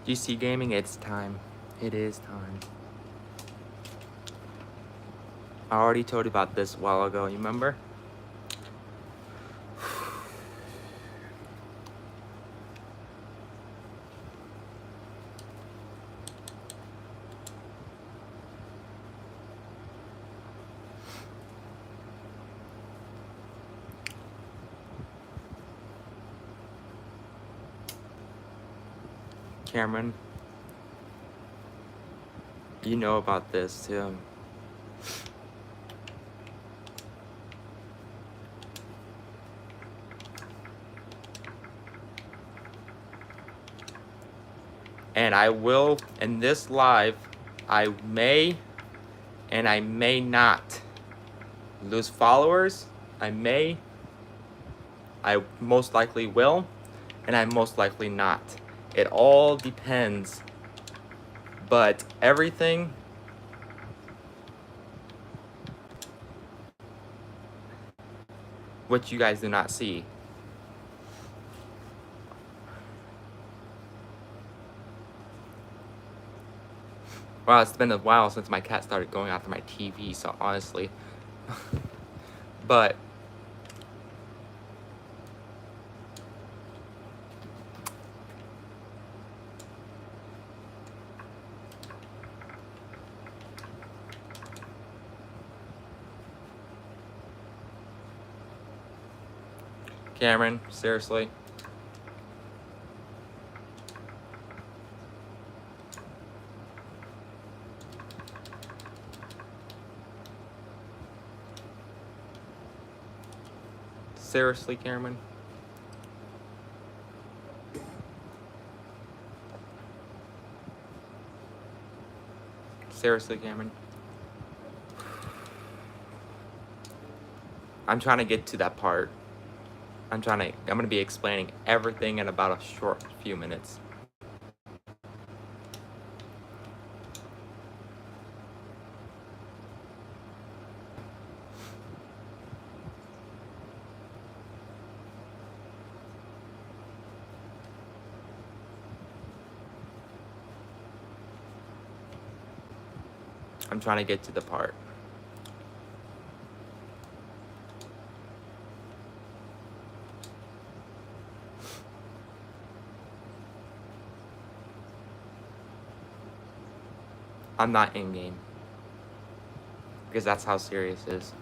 DC gaming, it's time. It is time. I already told you about this a while ago, you remember? Cameron, you know about this too. And I will, in this live, I may and I may not lose followers. I most likely will, and I most likely not. It all depends. But everything what you guys do not see. Wow, it's been a while since my cat started going after my TV, so honestly. But Cameron, seriously. Seriously, Cameron. Seriously, Cameron. I'm trying to get to that part. I'm gonna be explaining everything in about a short few minutes. I'm trying to get to the part. I'm not in game. Because that's how serious it is.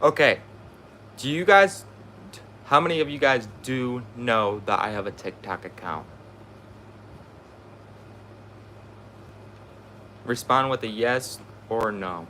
Okay. How many of you guys do know that I have a TikTok account? Respond with a yes or no.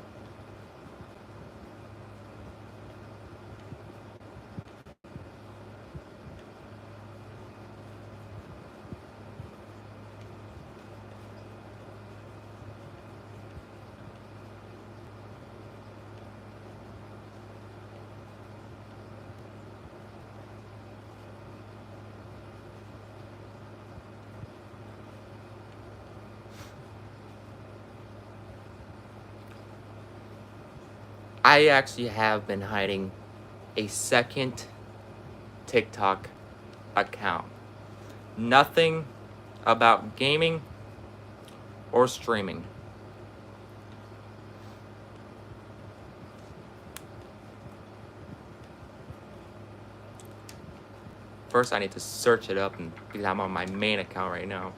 I actually have been hiding a second TikTok account. Nothing about gaming or streaming. First, I need to search it up because I'm on my main account right now.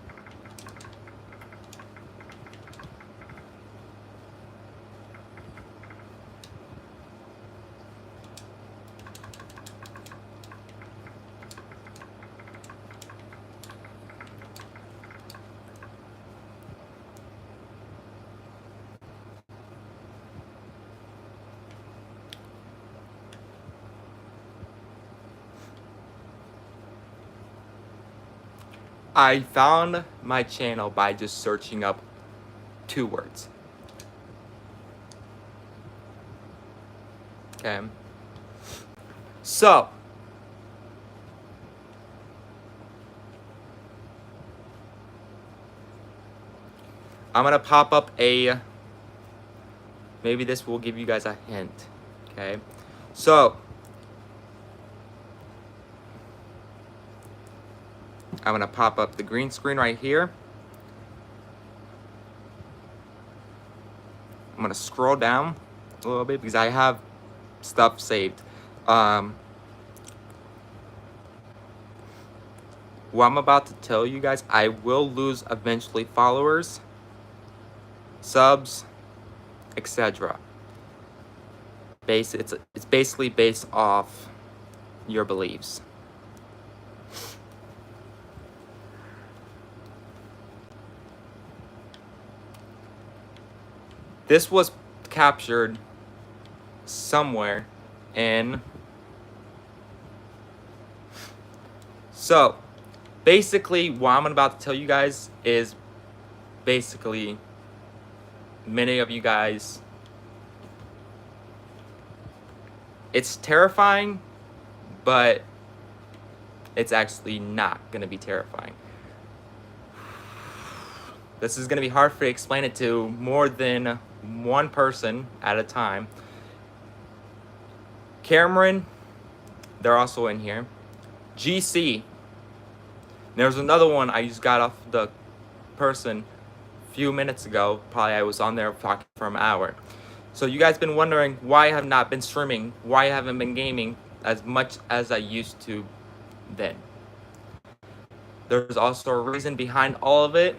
I found my channel by just searching up 2 words. Okay. So, I'm gonna pop up a maybe this will give you guys a hint. Okay, so I'm gonna pop up the green screen right here. I'm gonna scroll down a little bit because I have stuff saved. What I'm about to tell you guys, I will lose eventually followers, subs, etc. It's basically based off your beliefs. This was captured somewhere in. So basically what I'm about to tell you guys is basically many of you guys, it's terrifying, but it's actually not gonna be terrifying. This is gonna be hard for you to explain it to more than one person at a time. Cameron, they're also in here. GC, there's another one I just got off the person a few minutes ago. Probably I was on there talking for an hour. So you guys been wondering why I have not been streaming, why I haven't been gaming as much as I used to then. There's also a reason behind all of it.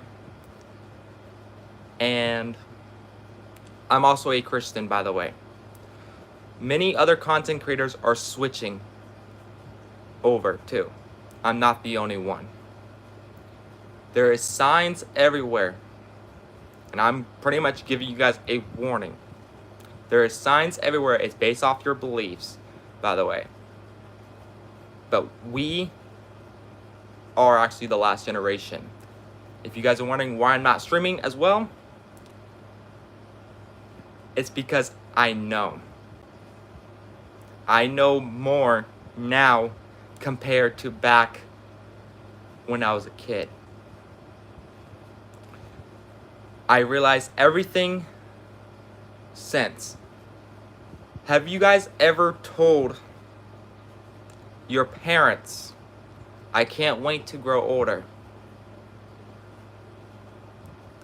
And I'm also a Christian, by the way. Many other content creators are switching over too. I'm not the only one. There is signs everywhere. And I'm pretty much giving you guys a warning. There is signs everywhere. It's based off your beliefs, by the way. But we are actually the last generation. If you guys are wondering why I'm not streaming as well, it's because I know. I know more now compared to back when I was a kid. I realized everything since. Have you guys ever told your parents, I can't wait to grow older?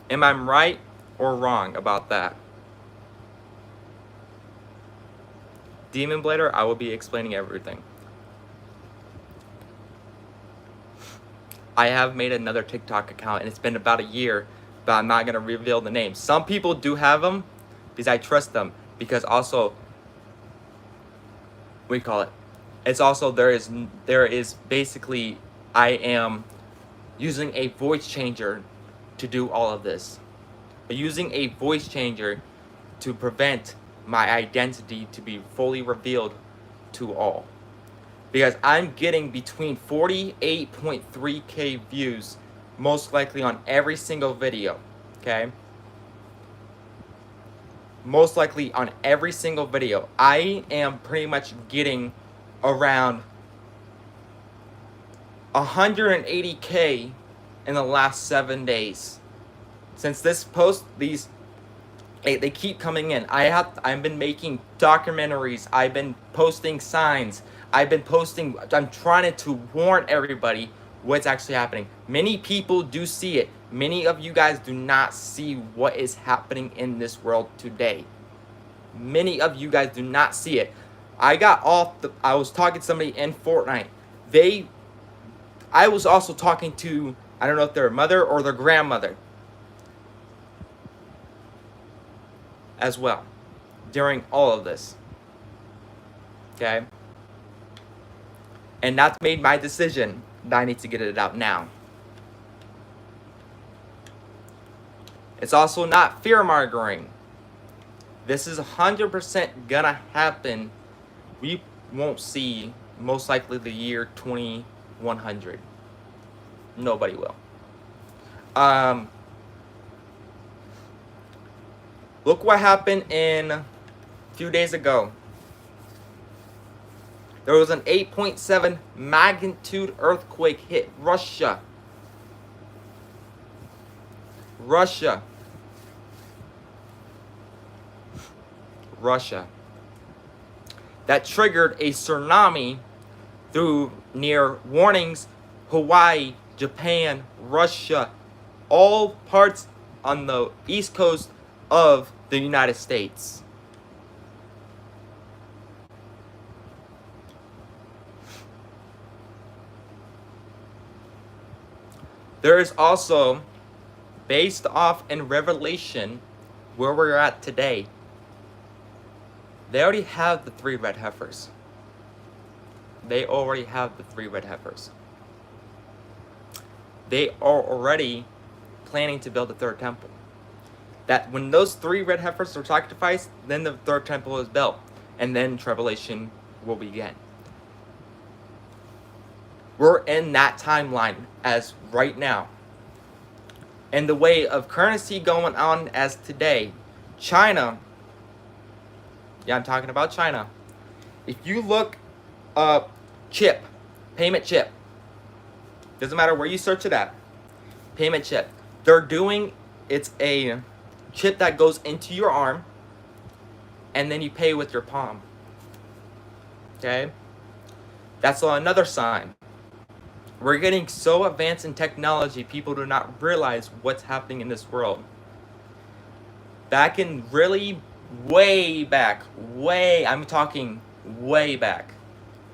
Am I right or wrong about that? Demon Blader, I will be explaining everything. I have made another TikTok account and it's been about a year, but I'm not going to reveal the name. Some people do have them because I trust them, because also, what do you call it? It's also, there is basically, I am using a voice changer to do all of this. Using a voice changer to prevent my identity to be fully revealed to all. Because I'm getting between 48.3K views, most likely on every single video, okay? Most likely on every single video. I am pretty much getting around 180K in the last 7 days. Since this post, they keep coming in. I've been making documentaries. I've been posting signs. I'm trying to warn everybody what's actually happening. Many people do see it. Many of you guys do not see what is happening in this world today. Many of you guys do not see it. I was talking to somebody in Fortnite. I was also talking to, I don't know if their mother or their grandmother as well during all of this. Okay? And that's made my decision that I need to get it out now. It's also not fear-mongering. This is 100% gonna happen. We won't see, most likely, the year 2100. Nobody will. Look what happened a few days ago. There was an 8.7 magnitude earthquake hit Russia. Russia. That triggered a tsunami through near warnings Hawaii, Japan, Russia, all parts on the east coast of the United States. There is also, based off in Revelation, where we're at today, they already have the 3 red heifers. They already have the 3 red heifers. They are already planning to build a 3rd temple. That when those 3 red heifers are sacrificed, then the 3rd temple is built, and then tribulation will begin. We're in that timeline as right now. And the way of currency going on as today, China, yeah, I'm talking about China. If you look up chip, payment chip, doesn't matter where you search it at, payment chip, they're doing, it's a chip that goes into your arm, and then you pay with your palm. Okay? That's another sign. We're getting so advanced in technology, people do not realize what's happening in this world. Back in really way back, I'm talking way back,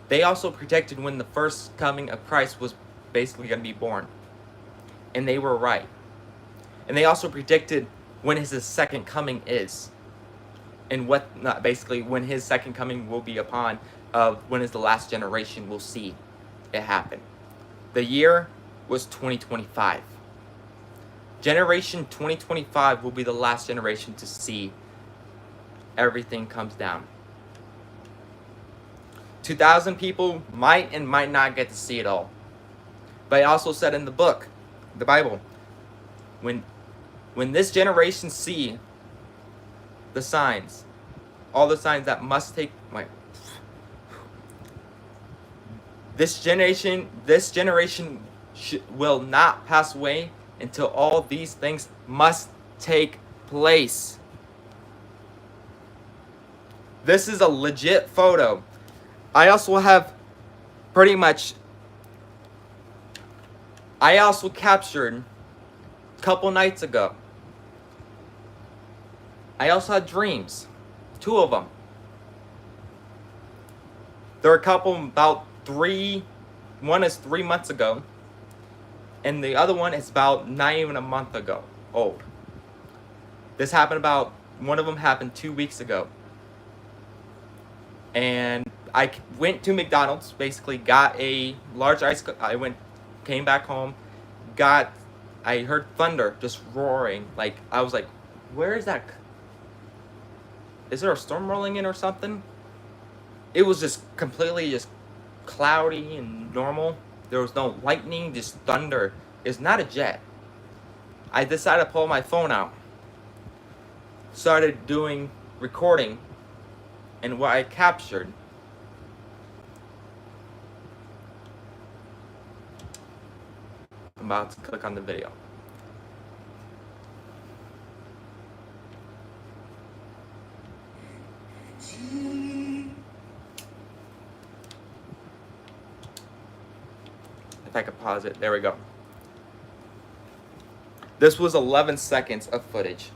they also predicted when the first coming of Christ was basically going to be born. And they were right. And they also predicted when his second coming is. And basically when his second coming will be upon, when is the last generation will see it happen. The year was 2025. Generation 2025 will be the last generation to see everything comes down. 2,000 people might and might not get to see it all. But it also said in the book, the Bible, when this generation see the signs, all the signs that must take, this generation will not pass away until all these things must take place. This is a legit photo. I also have I also captured a couple nights ago. I also had dreams, 2 of them. There are a couple about 3, one is 3 months ago, and the other one is about not even a month ago old. This happened one of them happened 2 weeks ago. And I went to McDonald's, basically got a large ice, came back home, I heard thunder just roaring. I was like, where is that? Is there a storm rolling in or something? It was just completely just cloudy and normal. There was no lightning, just thunder. It's not a jet. I decided to pull my phone out. Started doing recording, and what I captured. I'm about to click on the video. If I could pause it, there we go. This was 11 seconds of footage.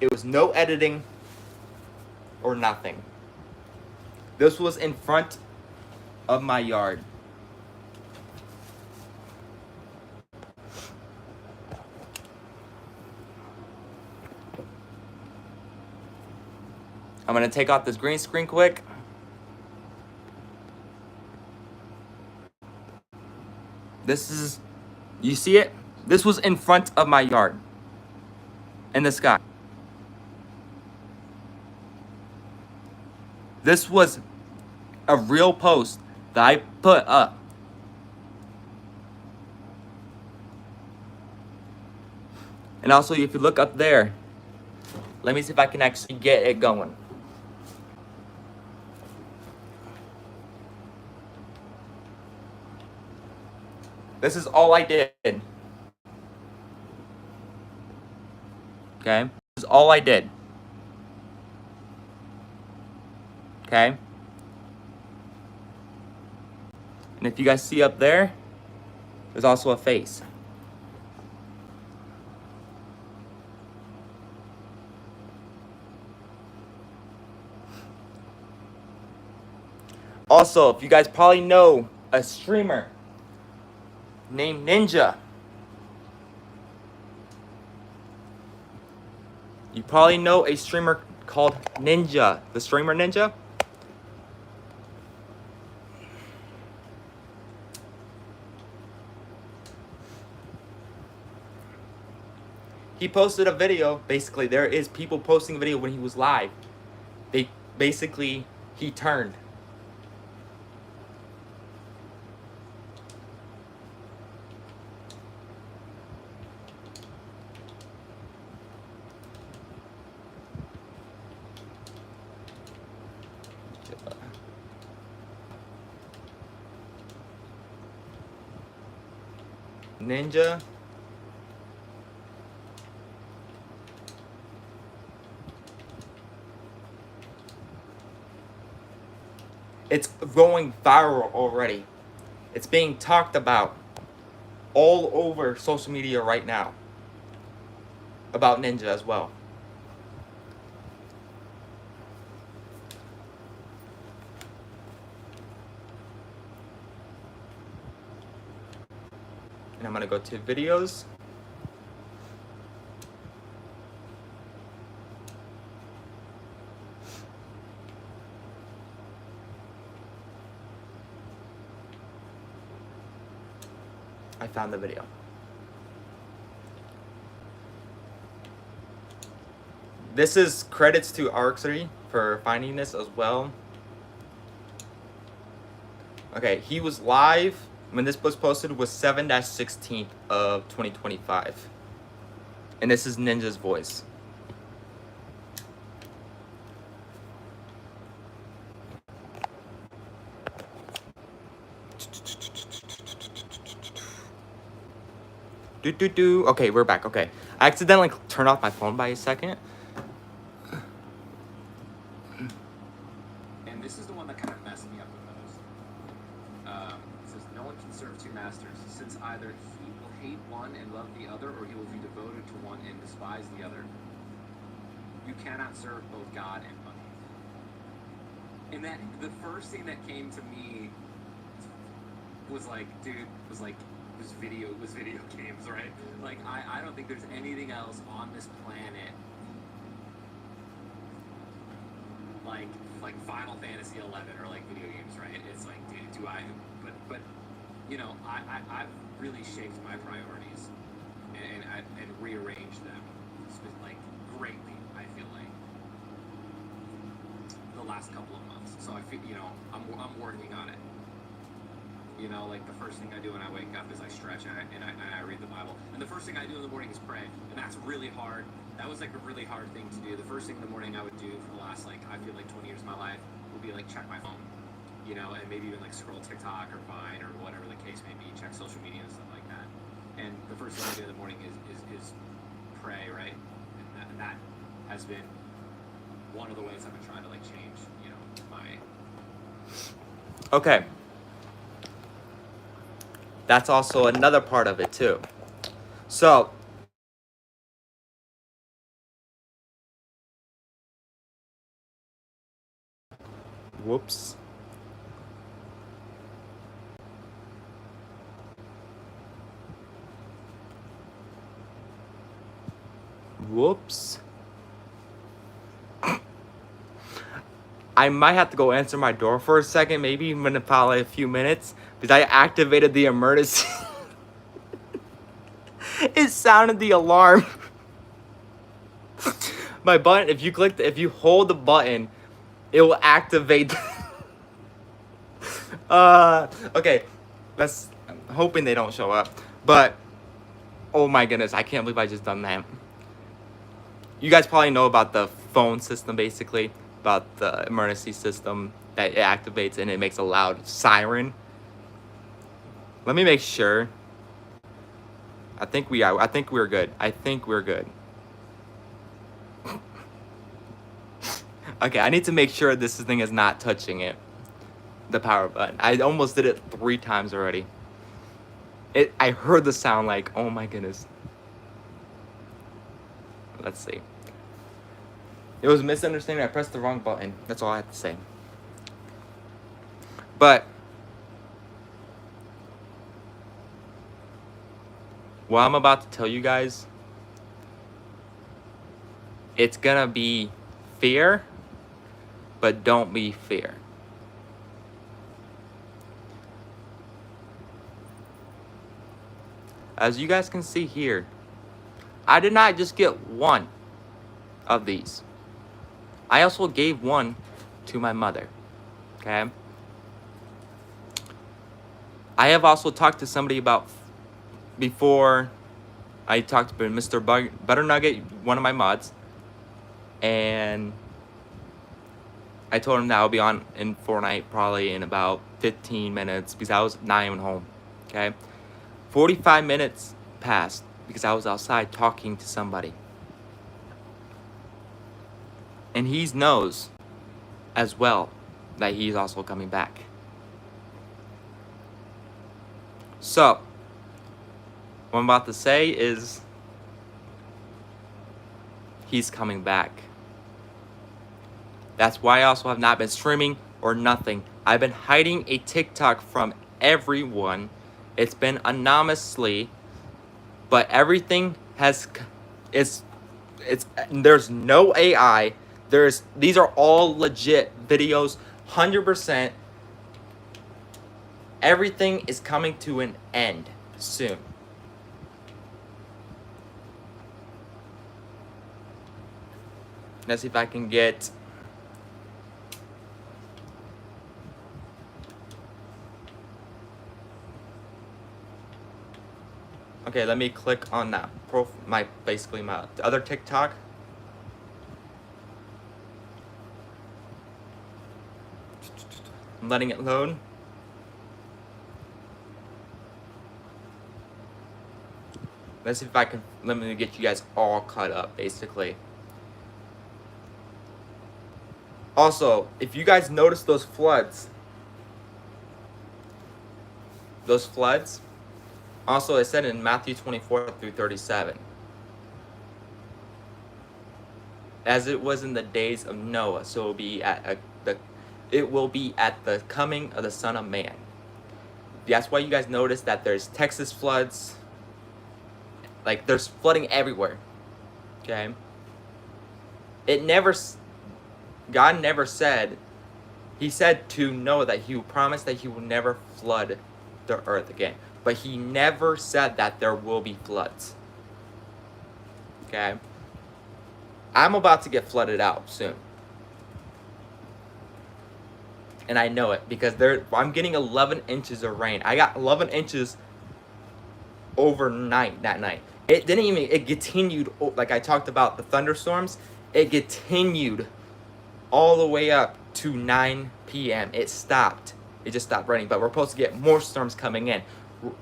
It was no editing or nothing. This was in front of my yard. I'm gonna take off this green screen quick. This is, you see it? This was in front of my yard. In the sky. This was a real post that I put up. And also, if you look up there, let me see if I can actually get it going. This is all I did. Okay? This is all I did. Okay? And if you guys see up there, there's also a face. Also, if you guys probably know a streamer named Ninja. You probably know a streamer called Ninja. The streamer Ninja? He posted a video. Basically, there is people posting a video when he was live. He turned. Ninja. It's going viral already. It's being talked about all over social media right now. About Ninja as well. And I'm gonna go to videos. I found the video. This is credits to Arxery for finding this as well. Okay, he was live when this was posted was 7-16th of 2025. And this is Ninja's voice. Okay, we're back. Okay. I accidentally turned off my phone by a second. And this is the one that kind of messed me up the most. It says, no one can serve two masters, since either he will hate one and love the other, or he will be devoted to one and despise the other. You cannot serve both God and money. And that the first thing that came to me was like, dude, was video games, right? Like, I don't think there's anything else on this planet like Final Fantasy 11 or like video games, right? It's like, dude, but you know, I've really shaped my priorities and rearranged them like greatly, I feel like, the last couple of months. So I feel, you know, I'm working on it. You know, like the first thing I do when I wake up is I stretch and I read the Bible. And the first thing I do in the morning is pray. And that's really hard. That was like a really hard thing to do. The first thing in the morning I would do for the last, like, I feel like 20 years of my life would be like check my phone, you know, and maybe even like scroll TikTok or Vine or whatever the case may be, check social media and stuff like that. And the first thing I do in the morning is pray, right? And that has been one of the ways I've been trying to like change, you know, my... Okay. That's also another part of it too. So, whoops. Whoops. I might have to go answer my door for a second, maybe in probably a few minutes, because I activated the emergency. It sounded the alarm. My button, if you hold the button, it will activate. Okay, I'm hoping they don't show up, but oh my goodness, I can't believe I just done that. You guys probably know about the phone system, basically, about the emergency system that it activates and it makes a loud siren. Let me make sure. I think we're good. Okay, I need to make sure this thing is not touching it. The power button. I almost did it 3 times already. I heard the sound like, oh my goodness. Let's see. It was a misunderstanding. I pressed the wrong button. That's all I have to say. But what I'm about to tell you guys, it's gonna be fear, but don't be fear. As you guys can see here, I did not just get one of these. I also gave one to my mother. Okay? I have also talked to somebody about before. I talked to Mr. Butternugget, one of my mods, and I told him that I'll be on in Fortnite probably in about 15 minutes because I was not even home. Okay? 45 minutes passed because I was outside talking to somebody. And he knows as well that he's also coming back. So, what I'm about to say is he's coming back. That's why I also have not been streaming or nothing. I've been hiding a TikTok from everyone. It's been anonymously, but everything has it's there's no AI. These are all legit videos, 100%. Everything is coming to an end soon. Let's see if I can get okay, let me click on that my other TikTok. I'm letting it load. Let's see if I can let me get you guys all caught up basically. Also, if you guys notice those floods, also it said in Matthew 24 through 37, as it was in the days of Noah, so it will be at the coming of the Son of Man. That's why you guys notice that there's Texas floods, like there's flooding everywhere. Okay. God never said. He said to Noah that he promised that he will never flood the earth again. But he never said that there will be floods. Okay? I'm about to get flooded out soon. And I know it because I'm getting 11 inches of rain. I got 11 inches overnight that night. It continued, like I talked about the thunderstorms. It continued all the way up to 9 p.m. It stopped. It just stopped raining. But we're supposed to get more storms coming in.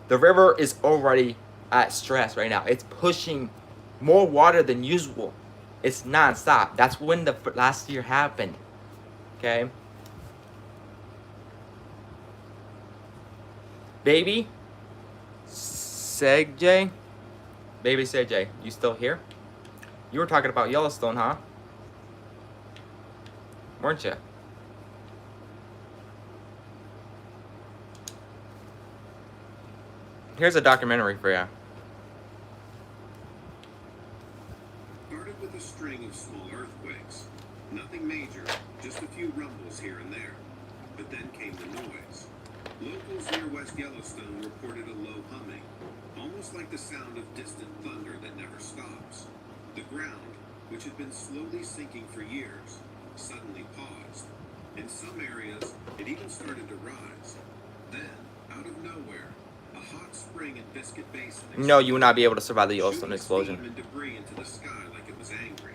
The river is already at stress right now. It's pushing more water than usual. It's nonstop. That's when the last year happened. Okay? Baby Segjay? Baby Segjay, you still here? You were talking about Yellowstone, huh? Weren't you? Here's a documentary for you. Started with a string of small earthquakes. Nothing major, just a few rumbles here and there. But then came the noise. Locals near West Yellowstone reported a low humming, almost like the sound of distant thunder that never stops. The ground, which had been slowly sinking for years, suddenly paused. In some areas, it even started to rise. Then, out of nowhere, a hot spring in Biscuit Basin. No, you will not be able to survive the Yellowstone explosion. And debris into the sky like it was angry.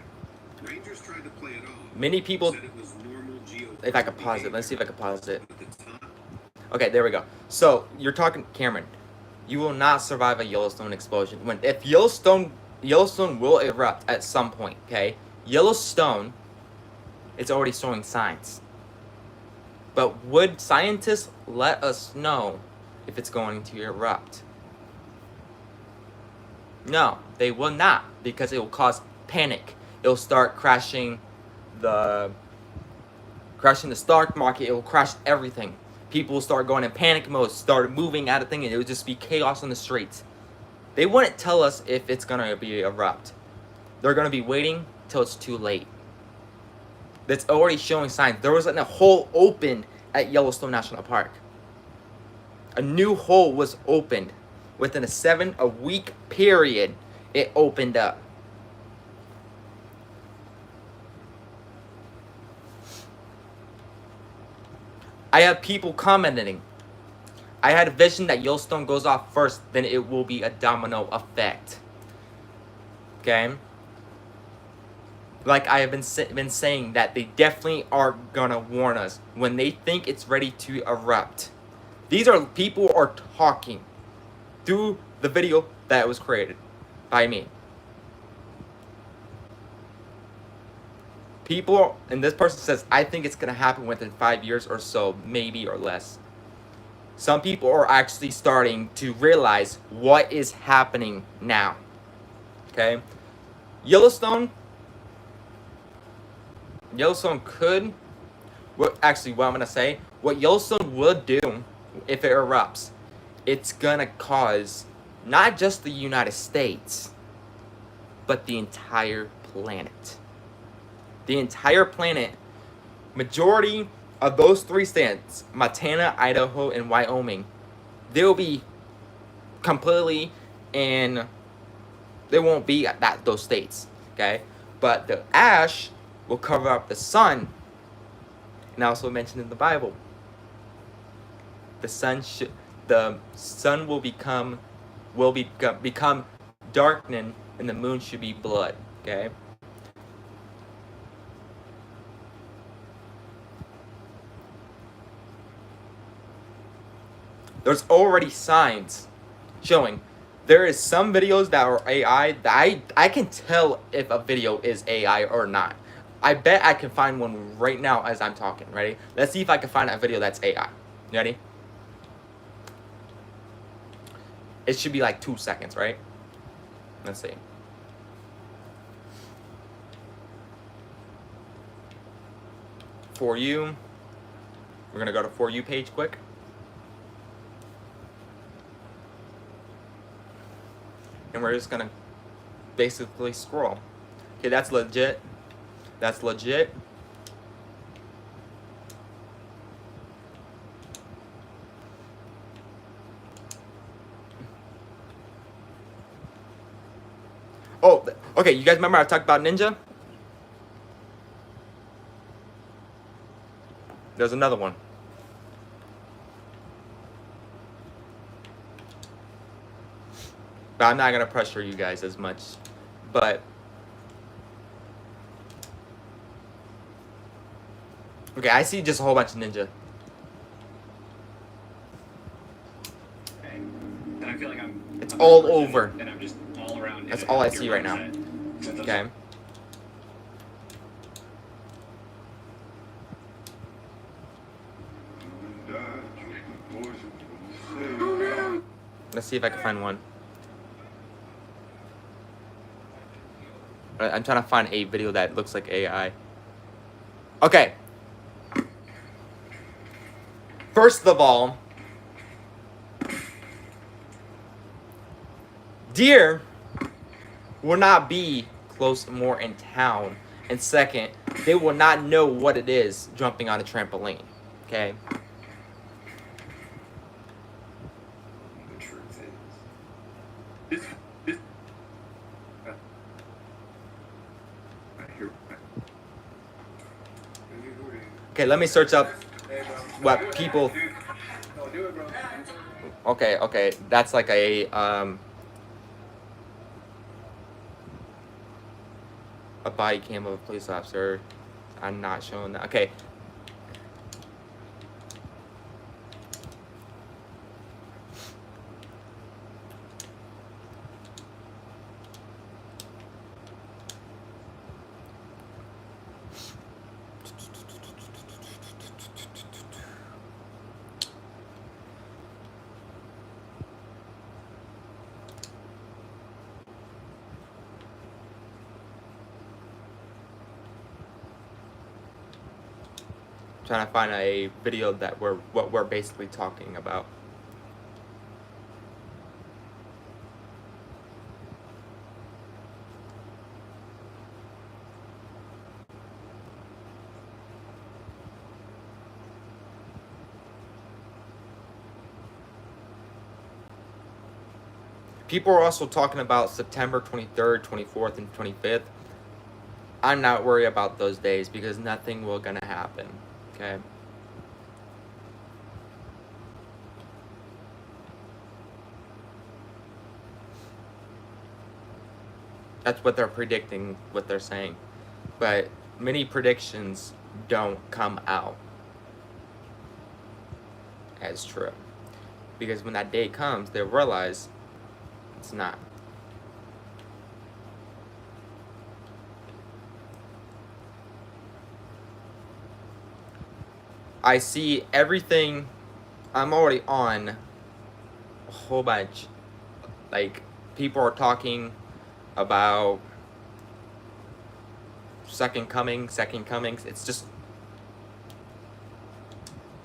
Rangers tried to play it off. Many people. Said it was normal if I could pause it, let's see if I can pause it. At the time, Okay, there we go. So you're talking, Cameron. You will not survive a Yellowstone explosion. If Yellowstone will erupt at some point. Okay, Yellowstone It's already showing signs. But would scientists let us know if it's going to erupt? No, they will not, because it will cause panic. It'll start crashing the stock market. It will crash everything. People will start going in panic mode, start moving out of things, and it will just be chaos on the streets. They wouldn't tell us if it's gonna be erupt. They're gonna be waiting till it's too late. That's already showing signs. There was a hole opened at Yellowstone National Park. A new hole was opened within a week period. It opened up. I have people commenting. I had a vision that Yellowstone goes off first, then it will be a domino effect. Okay? Like I have been saying, that they definitely are gonna warn us when they think it's ready to erupt. These are people are talking through the video that was created by me. People, and this person says, I think it's gonna happen within 5 years or so, maybe or less. Some people are actually starting to realize what is happening now. Okay? Yellowstone could, what I'm gonna say, what Yellowstone would do if it erupts, it's gonna cause not just the United States, but the entire planet. The entire planet, majority of those 3 states, Montana, Idaho, and Wyoming, they'll be completely in, they won't be at those states, okay? But the ash will cover up the sun, and also mentioned in the Bible. The sun will become darkened, and the moon should be blood, okay? There's already signs showing. There is some videos that are AI that I can tell if a video is AI or not. I bet I can find one right now as I'm talking. Ready? Let's see if I can find a video that's AI. You ready? It should be like 2 seconds, right? Let's see. For you. We're gonna go to For You page quick. And we're just gonna basically scroll. Okay, that's legit. That's legit. Oh, okay, you guys remember I talked about Ninja? There's another one. But I'm not gonna pressure you guys as much. But okay, I see just a whole bunch of Ninja. Okay. And I feel like I'm all person, over. And I'm just all around. That's all I see right now. Okay. Let's see if I can find one. I'm trying to find a video that looks like AI. Okay. First of all, deer will not be close more in town. And second, they will not know what it is jumping on a trampoline. Okay? The truth is, Okay, let me search up what people. Okay, that's like a body cam of a police officer. I'm not showing that. Okay. trying to find a video that what we're basically talking about. People are also talking about September 23rd, 24th, and 25th. I'm not worried about those days because nothing will gonna happen. Okay. That's what they're predicting, what they're saying. But many predictions don't come out as true. Because when that day comes, they'll realize it's not. I see everything. I'm already on a whole bunch. Like, people are talking about second comings. It's just,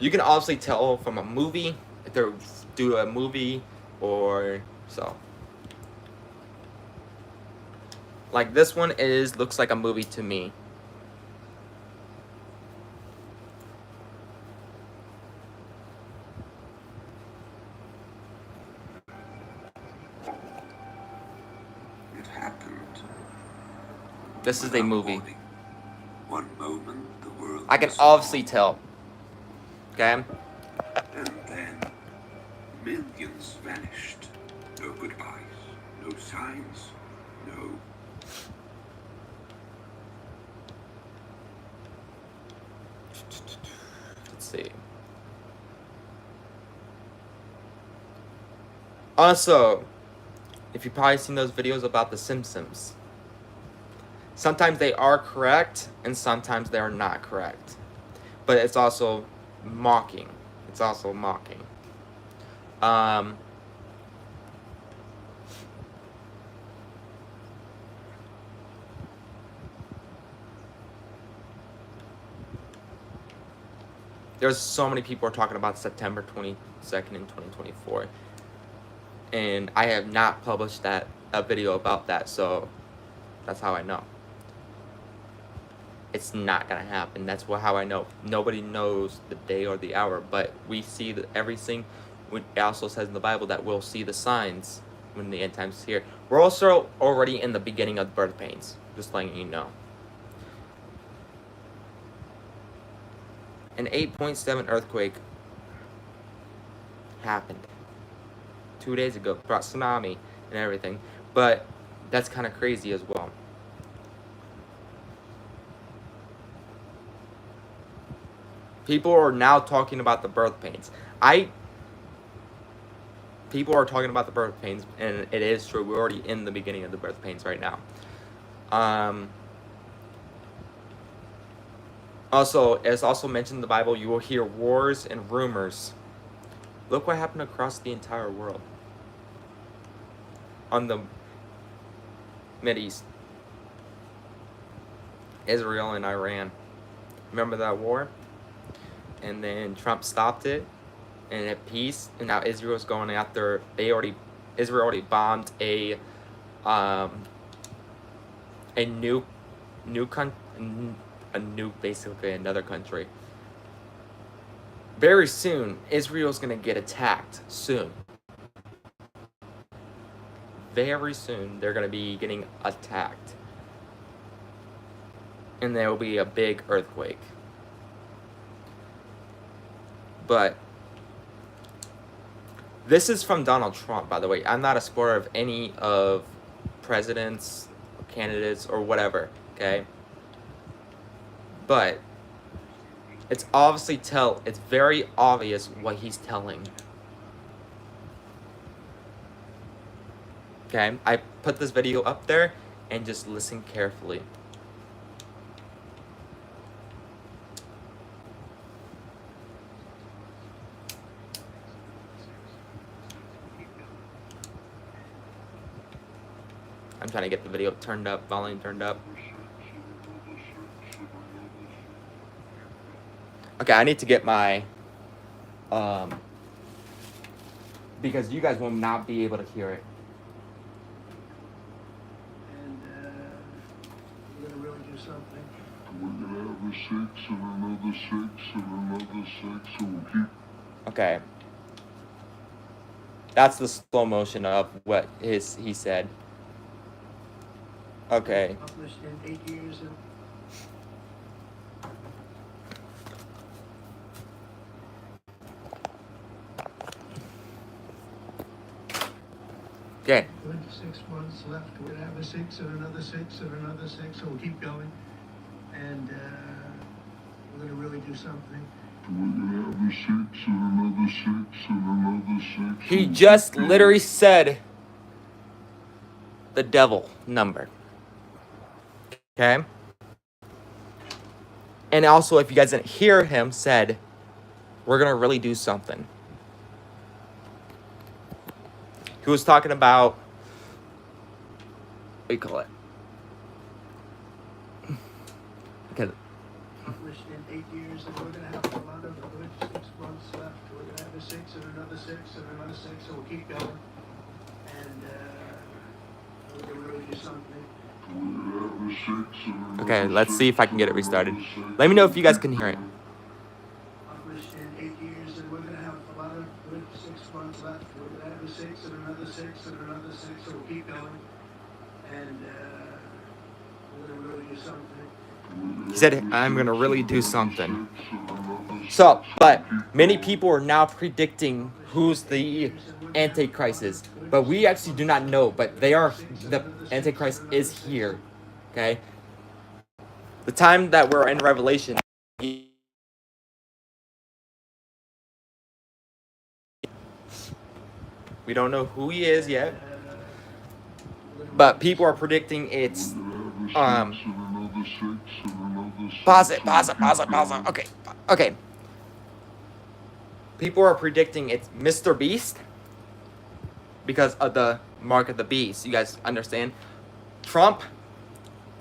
you can obviously tell from a movie if they're do a movie or so. Like this one looks like a movie to me. It happened. This is a movie. One moment the world I can was obviously calm, tell. Okay? and then millions vanished. No goodbyes, no signs, no. Let's see. Also, if you've probably seen those videos about the Simpsons, sometimes they are correct and sometimes they are not correct. But it's also mocking. It's also mocking. There's so many people are talking about September 22nd in 2024. And I have not published a video about that, so that's how I know. It's not gonna happen. That's how I know. Nobody knows the day or the hour, but we see everything. It also says in the Bible that we'll see the signs when the end times is here. We're also already in the beginning of birth pains, just letting you know. An 8.7 earthquake happened 2 days ago, brought tsunami and everything, but that's kind of crazy as well. People are now talking about the birth pains. People are talking about the birth pains, and it is true. We're already in the beginning of the birth pains right now. Also, as also mentioned in the Bible, you will hear wars and rumors. Look what happened across the entire world. On the Mideast. Israel and Iran. Remember that war? And then Trump stopped it, and at peace, and now Israel's going after. Israel already bombed a basically another country. Very soon, Israel's gonna get attacked. Soon. Very soon, they're gonna be getting attacked, and there will be a big earthquake. But this is from Donald Trump, by the way. I'm not a supporter of any of presidents, candidates, or whatever, okay? But it's very obvious what he's telling. Okay? I put this video up there and just listen carefully. I'm trying to get the video turned up, volume turned up. Okay, I need to get my because you guys will not be able to hear it. And we're gonna really do something. We're gonna have a 6 and another 6 and another 6, so we'll keep. Okay. That's the slow motion of what he said. Okay. Published in 8 years. Okay. Good, 6 months left. We're gonna have a 6 and another 6 and another 6, so we'll keep going. And we're gonna really do something. We're gonna have a 6 and another 6 and another 6. He just literally said the devil number. Okay? And also, if you guys didn't hear him, said, we're going to really do something. He was talking about, what do you call it? Okay. Published in 8 years, and we're gonna have a lot of good 6 months left. We're gonna have a 6 and another 6 and another 6, so we'll keep going. And we're gonna really do something. Okay, let's see if I can get it restarted. Let me know if you guys can hear it. Published in 8 years, and we're gonna have a lot of good 6 months left. We're gonna have a 6 and another 6 and another 6, so we'll keep going. And we're gonna really do something. He said, I'm going to really do something. So, but many people are now predicting who's the Antichrist is. But we actually do not know. But the Antichrist is here. Okay? The time that we're in Revelation, we don't know who he is yet. But people are predicting it's pause it. Okay. People are predicting it's Mr. Beast because of the mark of the beast. You guys understand? Trump,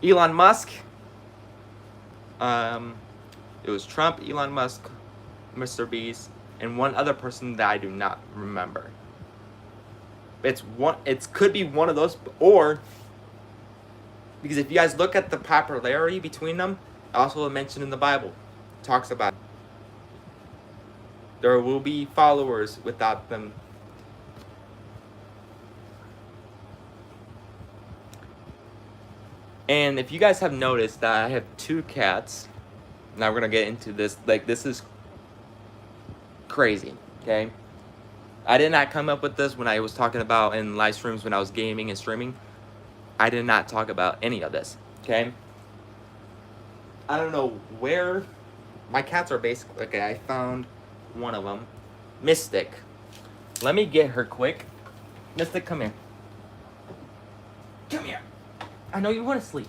Elon Musk. It was Trump, Elon Musk, Mr. Beast, and one other person that I do not remember. It could be one of those, or because if you guys look at the popularity between them, also mentioned in the Bible, talks about there will be followers without them. And if you guys have noticed that I have 2 cats, now we're gonna get into this. Like, this is crazy, okay? I did not come up with this when I was talking about in live streams when I was gaming and streaming. I did not talk about any of this, okay? I don't know where my cats are basically. Okay, I found one of them, Mystic. Let me get her quick. Mystic, come here. Come here. I know you want to sleep.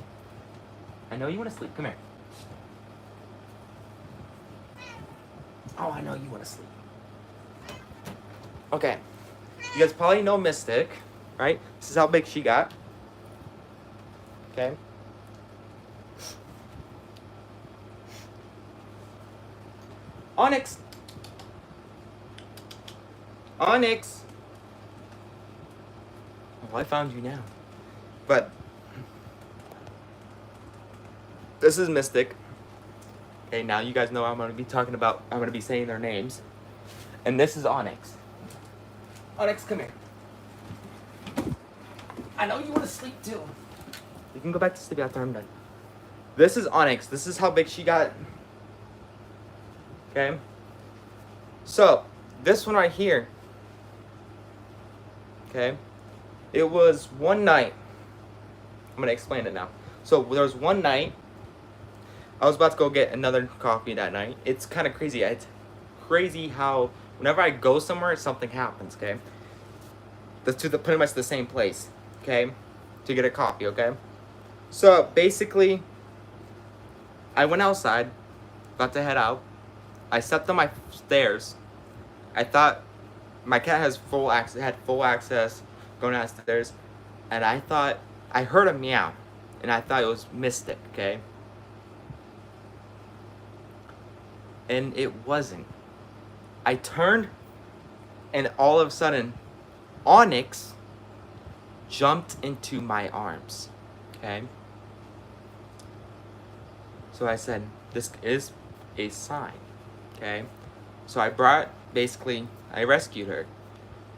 Come here. Oh, I know you want to sleep. Okay. You guys probably know Mystic, right? This is how big she got. Okay. Onyx. Oh, I found you now. But this is Mystic. Okay, now you guys know I'm going to be saying their names. And this is Onyx. Onyx, come here. I know you want to sleep too. You can go back to sleep after I'm done. This is Onyx. This is how big she got. Okay. So, this one right here. Okay. It was one night. I'm going to explain it now. So, there was one night. I was about to go get another coffee that night. It's kind of crazy. It's crazy how whenever I go somewhere, something happens, okay? That's pretty much the same place, okay? To get a coffee, okay? So, basically, I went outside, about to head out. I stepped on my stairs. I thought my cat had full access going downstairs. And I thought, I heard a meow. And I thought it was Mystic, okay? and it wasn't. I turned, and all of a sudden, Onyx jumped into my arms. Okay? So I said, this is a sign. Okay? So I rescued her.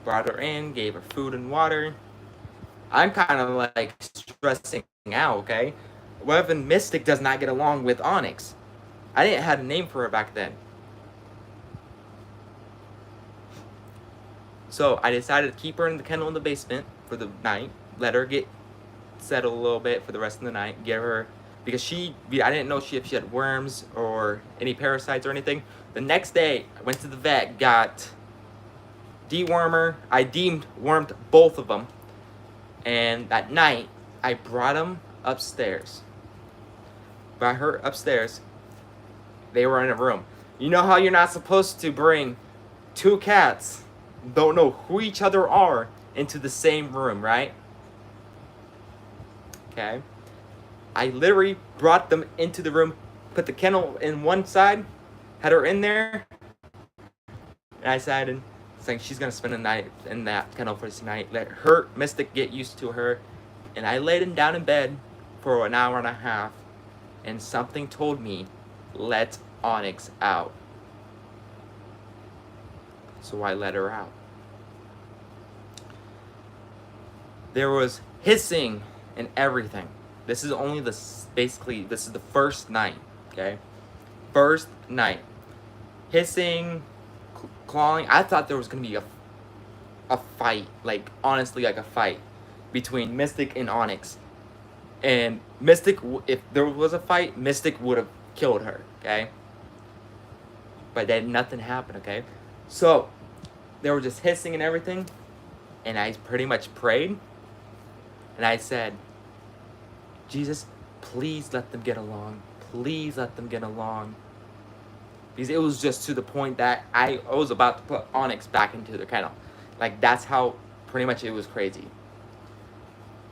Brought her in, gave her food and water. I'm kind of like stressing out, okay? What if Mystic does not get along with Onyx? I didn't have a name for her back then. So I decided to keep her in the kennel in the basement for the night, let her get settled a little bit for the rest of the night, give her, because I didn't know if she had worms or any parasites or anything. The next day, I went to the vet, got dewormer. I dewormed both of them. And that night, I brought them upstairs. Brought her upstairs. They were in a room. You know how you're not supposed to bring two cats, don't know who each other are, into the same room, right? Okay. I literally brought them into the room, put the kennel in one side, had her in there, and I decided, saying she's gonna spend the night in that kennel for tonight. Let her Mystic get used to her, and I laid him down in bed for an hour and a half, and something told me, let Onyx out. So I let her out. There was hissing and everything. This is only this is the first night, okay? First night. Hissing, clawing. I thought there was gonna be a fight, like honestly, like a fight between Mystic and Onyx. And Mystic, if there was a fight, Mystic would have killed her, okay? But then nothing happened, okay? So they were just hissing and everything, and I pretty much prayed, and I said, Jesus, please let them get along. Please let them get along. Because it was just to the point that I was about to put Onyx back into the kennel. Like, that's how pretty much it was crazy.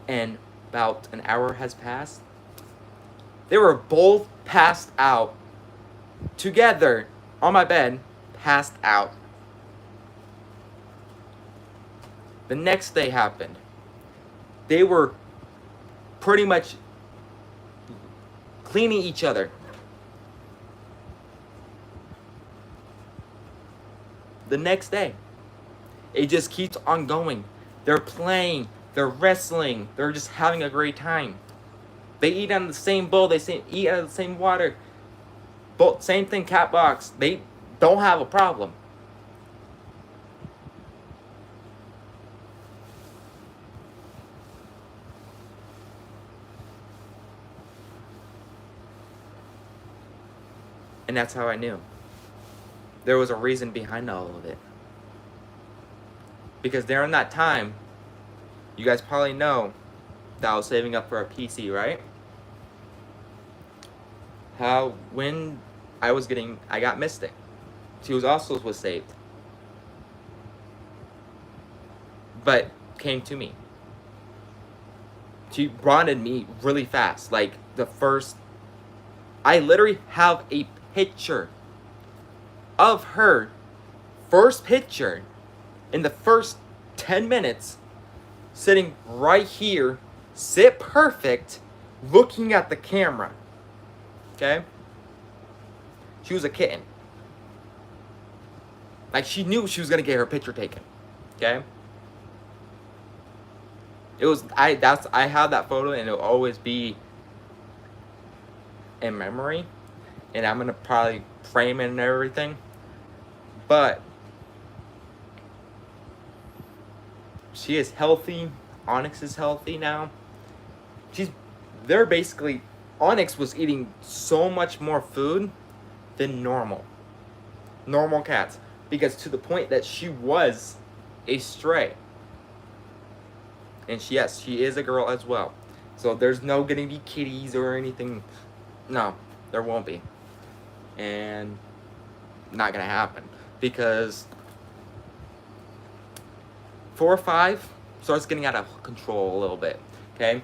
And about an hour has passed. They were both passed out together on my bed, passed out. The next day happened. They were pretty much cleaning each other. The next day, it just keeps on going. They're playing, they're wrestling, they're just having a great time. They eat out of the same bowl, eat out of the same water. Both same thing, cat box. They don't have a problem. And that's how I knew. There was a reason behind all of it. Because during that time, you guys probably know that I was saving up for a PC, right? When I got Mystic. She was saved. But came to me. She bonded me really fast. Like I literally have a picture of her, first picture, in the first 10 minutes, sitting right here, sit perfect, looking at the camera. Okay? She was a kitten. Like, she knew she was gonna get her picture taken. Okay? I have that photo, and it'll always be in memory. And I'm gonna probably frame it and everything. But she is healthy. Onyx is healthy now. Onyx was eating so much more food than normal cats, because to the point that she was a stray. And she is a girl as well. So there's no gonna be kitties or anything. No, there won't be. And not gonna happen, because 4 or 5 starts getting out of control a little bit. Okay.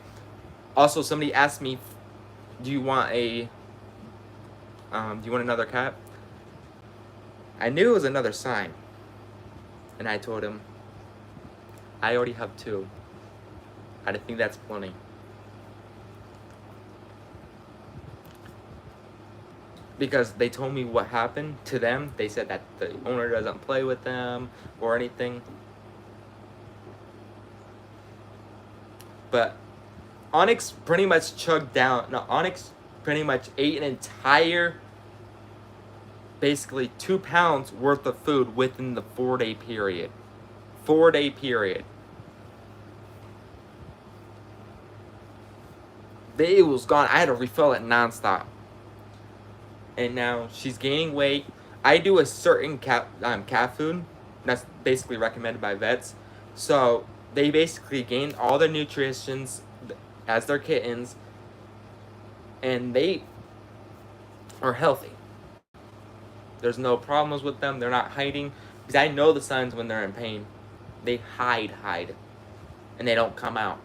Also, somebody asked me, do you want another cat? I knew it was another sign. And I told him, I already have 2. I think that's plenty. Because they told me what happened to them. They said that the owner doesn't play with them or anything. But Onyx pretty much chugged down. No, Onyx pretty much ate an entire, basically 2 pounds worth of food within the 4-day period. 4-day period. It was gone. I had to refill it nonstop. And now she's gaining weight. I do a certain cat food that's basically recommended by vets. So they basically gain all their nutritions as their kittens, and they are healthy. There's no problems with them. They're not hiding, because I know the signs when they're in pain. They hide, and they don't come out.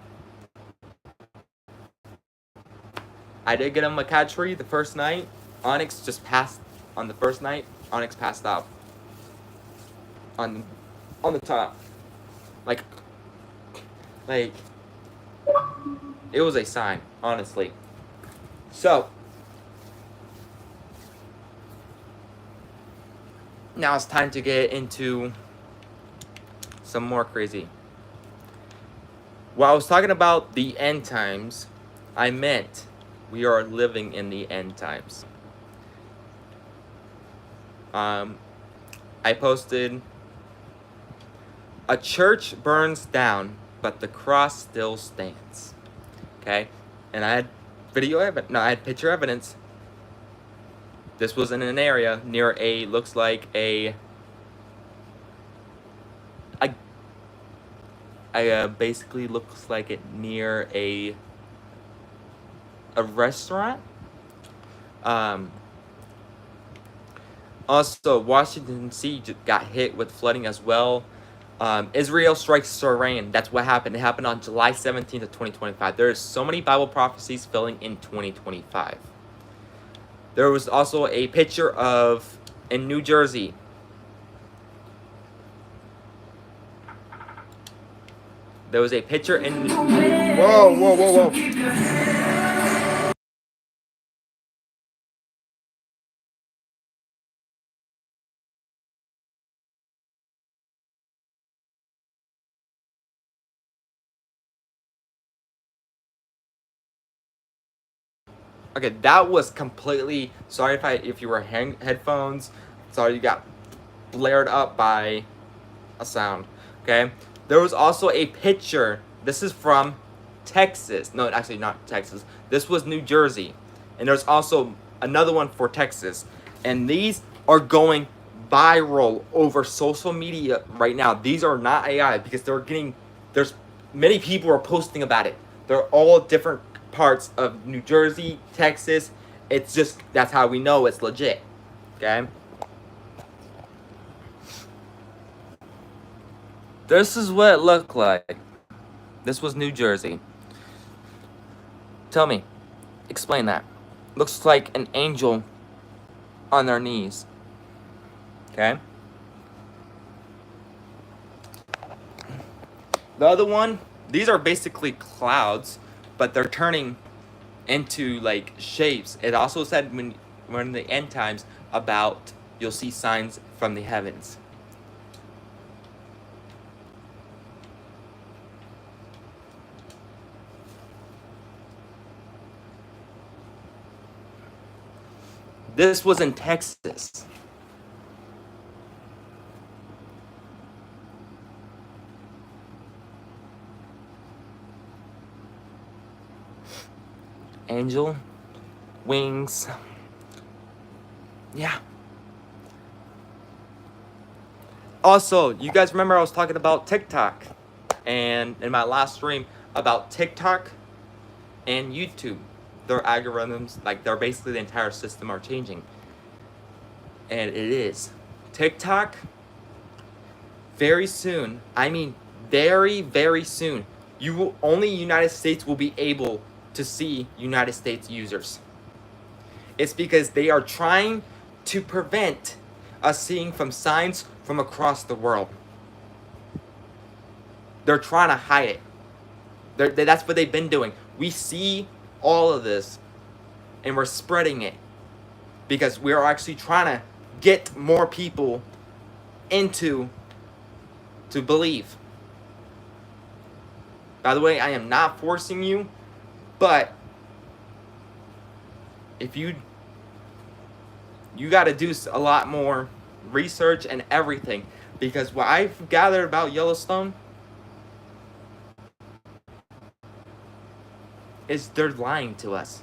I did get them a cat tree the first night. Onyx just passed on the first night. Onyx passed out on the top, like it was a sign, honestly. So now it's time to get into some more crazy. While I was talking about the end times, I meant we are living in the end times. I posted, a church burns down, but the cross still stands. Okay? And I had I had picture evidence. This was in an area near looks like basically looks like it near a restaurant. Also, Washington D.C. got hit with flooding as well. Israel strikes Iran. That's what happened. It happened on July 17th of 2025. There are so many Bible prophecies filling in 2025. There was also a picture of, in New Jersey, there was a picture in... Whoa. Okay, that was completely... Sorry if you were headphones. Sorry you got blared up by a sound. Okay? There was also a picture. This is from Texas. No, actually not Texas. This was New Jersey. And there's also another one for Texas. And these are going viral over social media right now. These are not AI because there's many people are posting about it. They're all different parts of New Jersey, Texas. It's just, that's how we know it's legit. Okay? This is what it looked like. This was New Jersey. Tell me, explain that. Looks like an angel on their knees. Okay? The other one, these are basically clouds, but they're turning into like shapes. It also said when we're in the end times about you'll see signs from the heavens. This was in Texas. Angel, wings. Yeah. Also, you guys remember I was talking about TikTok, and in my last stream about TikTok and YouTube. Their algorithms, like they're basically the entire system are changing. And it is. TikTok, very soon, I mean very, very soon, only United States will be able to see United States users. It's because they are trying to prevent us seeing from signs from across the world. They're trying to hide it. That's what they've been doing. We see all of this, and we're spreading it because we are actually trying to get more people to believe. By the way, I am not forcing you, but if you got to do a lot more research and everything, because what I've gathered about Yellowstone is they're lying to us.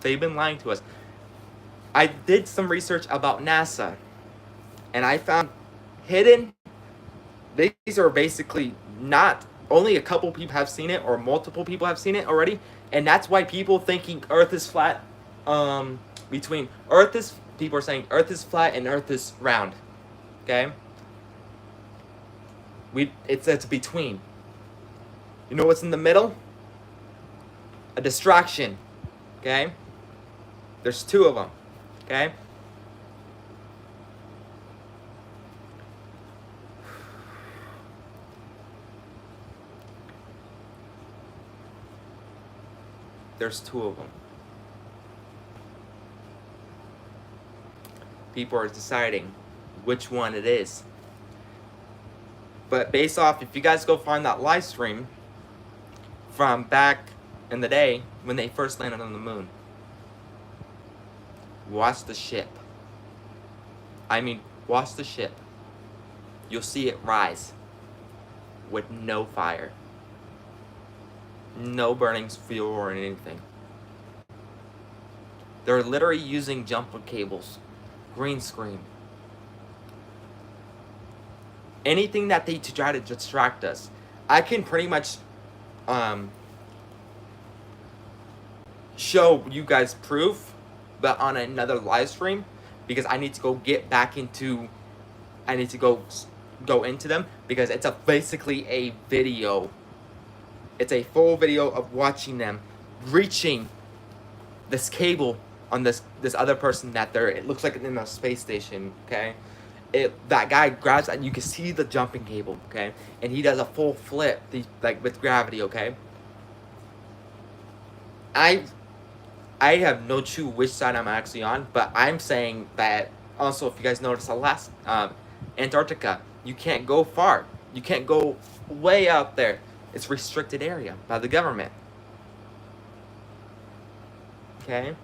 They've been lying to us. I did some research about NASA, and I found hidden. These are basically not only a couple people have seen it, or multiple people have seen it already, and that's why people thinking Earth is flat. People are saying Earth is flat and Earth is round. Okay. It's between. You know what's in the middle? A distraction. Okay. There's two of them. Okay. There's two of them. People are deciding which one it is. But based off, if you guys go find that live stream from back in the day when they first landed on the moon, watch the ship. Watch the ship. You'll see it rise with no fire. No burning fuel or anything. They're literally using jumper cables, green screen, anything that they try to distract us. I can pretty much show you guys proof, but on another live stream, because I need to go get back into. I need to go into them because it's basically a video. It's a full video of watching them reaching this cable on this other person that it looks like in a space station, okay? That guy grabs and you can see the jumping cable, okay? And he does a full flip, like with gravity, okay? I have no clue which side I'm actually on, but I'm saying that also, if you guys notice, Antarctica, you can't go far. You can't go way out there. It's restricted area by the government. Okay?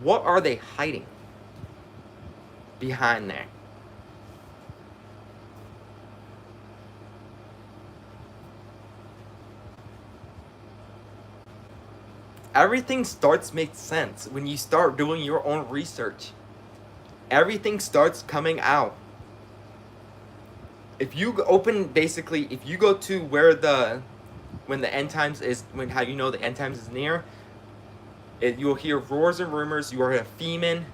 What are they hiding behind there? Everything starts to make sense when you start doing your own research. Everything starts coming out. If you go to when the end times is, how you know the end times is near, you'll hear roars and rumors, you will hear famine.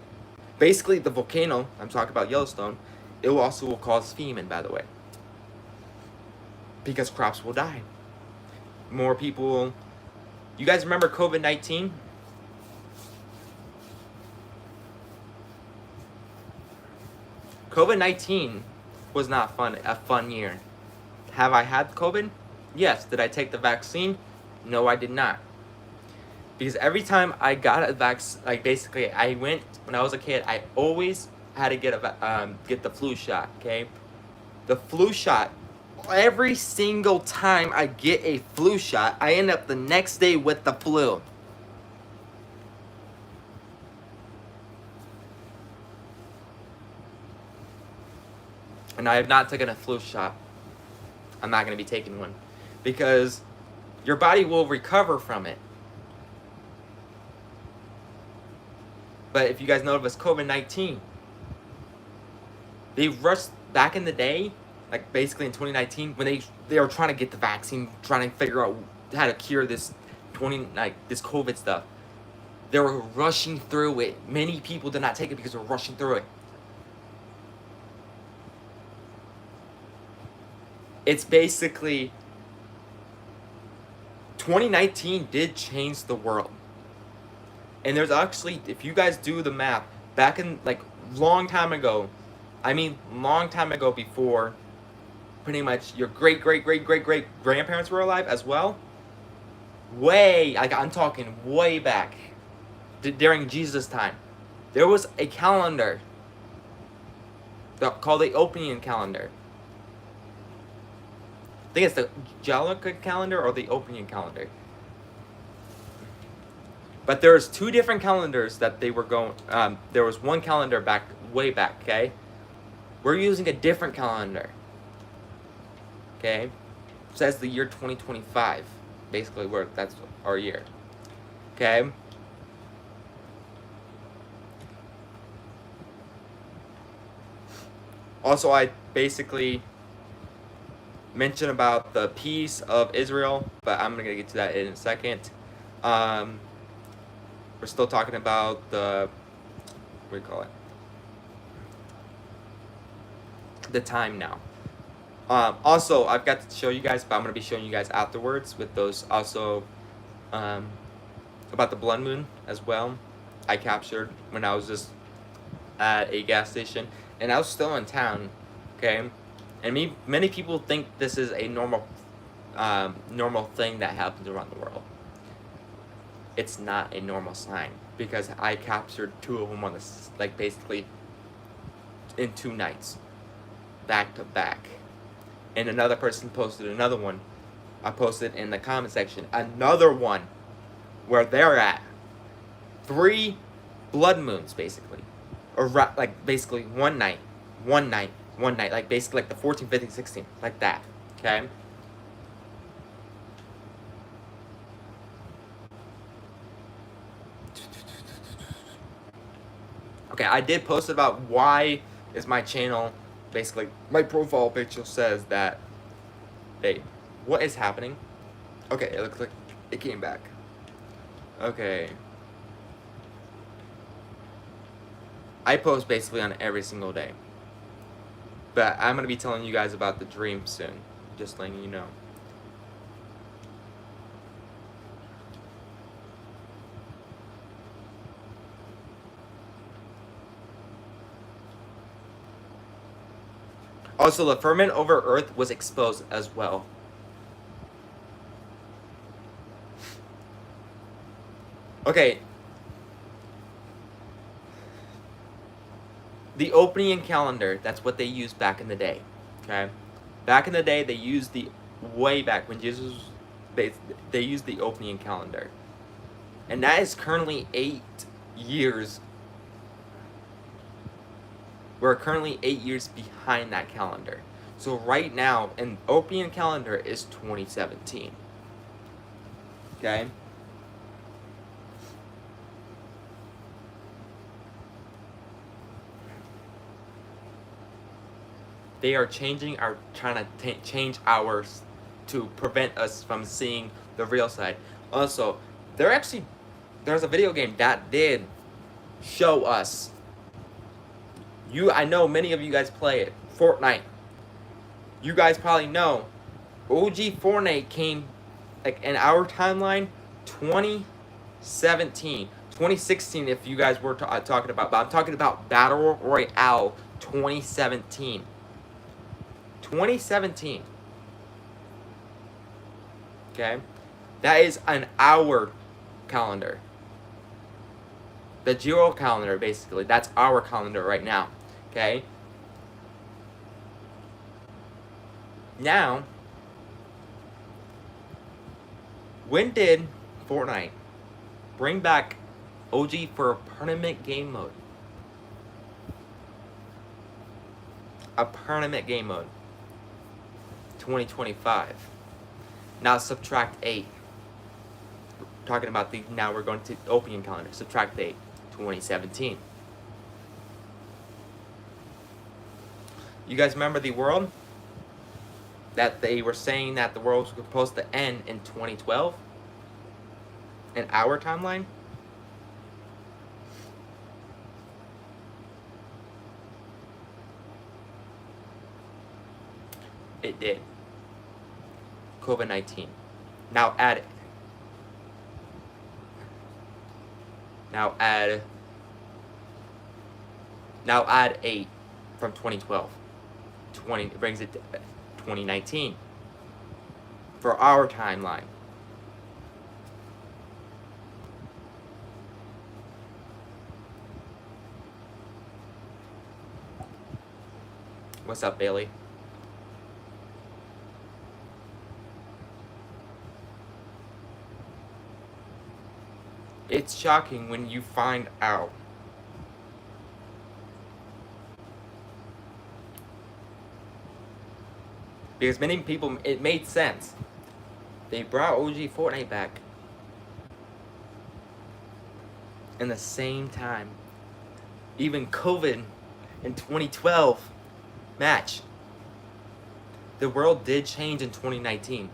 Basically, the volcano, I'm talking about Yellowstone, it will cause famine, by the way. Because crops will die. More people. You guys remember COVID-19? COVID-19 was not a fun year. Have I had COVID? Yes. Did I take the vaccine? No, I did not. Because every time I got a vaccine, basically I went, when I was a kid, I always had to get the flu shot, okay? The flu shot, every single time I get a flu shot, I end up the next day with the flu. And I have not taken a flu shot. I'm not going to be taking one. Because your body will recover from it. But if you guys know of us, COVID-19, they rushed back in the day, basically in 2019, when they were trying to get the vaccine, trying to figure out how to cure this COVID stuff. They were rushing through it. Many people did not take it because they were rushing through it. It's basically 2019 did change the world. And there's actually, if you guys do the math, back in long time ago. I mean, long time ago, before pretty much your great grandparents were alive as well. Way, like I'm talking way back, during Jesus' time, there was a calendar called the Opian calendar. I think it's the Jalika calendar or the Opian calendar. But there's two different calendars that they were going. There was one calendar way back. Okay, we're using a different calendar. Okay, it says the year 2025. Basically, that's our year. Okay. Also, I basically mentioned about the peace of Israel, but I'm gonna get to that in a second. We're still talking about the, what do you call it? The time now. Also, I've got to show you guys, but I'm gonna be showing you guys afterwards with those. Also, about the blood moon as well. I captured when I was just at a gas station, and I was still in town. Okay, and many people think this is a normal thing that happens around the world. It's not a normal sign, because I captured two of them on this, like basically in 2 nights, back to back. And another person posted another one. I posted in the comment section another one where they're at 3 blood moons basically, or like basically one night, like basically like the 14th, 15th, 16th, like that. Okay. Okay, I did post about why is my channel, basically, my profile picture says that, hey, what is happening? Okay, it looks like it came back. Okay. I post basically on every single day. But I'm going to be telling you guys about the dream soon. Just letting you know. Also, the firmament over Earth was exposed as well. Okay. The Opian calendar, that's what they used back in the day. Okay? Back in the day, they used way back when Jesus, they used the Opian calendar. And that is currently 8 years. We're currently 8 years behind that calendar. So right now, an Opian calendar is 2017. Okay? They are changing trying to change ours to prevent us from seeing the real side. Also, there's a video game that did show us. I know many of you guys play it, Fortnite. You guys probably know, OG Fortnite came, like in our timeline, 2017, 2016 if you guys were talking about, but I'm talking about Battle Royale 2017. 2017. Okay? That is an hour calendar. The Geo calendar, basically. That's our calendar right now. Okay? Now, when did Fortnite bring back OG for a permanent game mode? A permanent game mode. 2025. Now subtract 8. Talking about now we're going to Opium calendar. Subtract 8. 2017. You guys remember the world? That they were saying that the world was supposed to end in 2012? In our timeline? It did. COVID-19. Now add it. Now add Now add 8 from 2012. It brings it to 2019 for our timeline. What's up, Bailey? It's shocking when you find out. Because many people, it made sense. They brought OG Fortnite back in the same time. Even COVID in 2012 match. The world did change in 2019.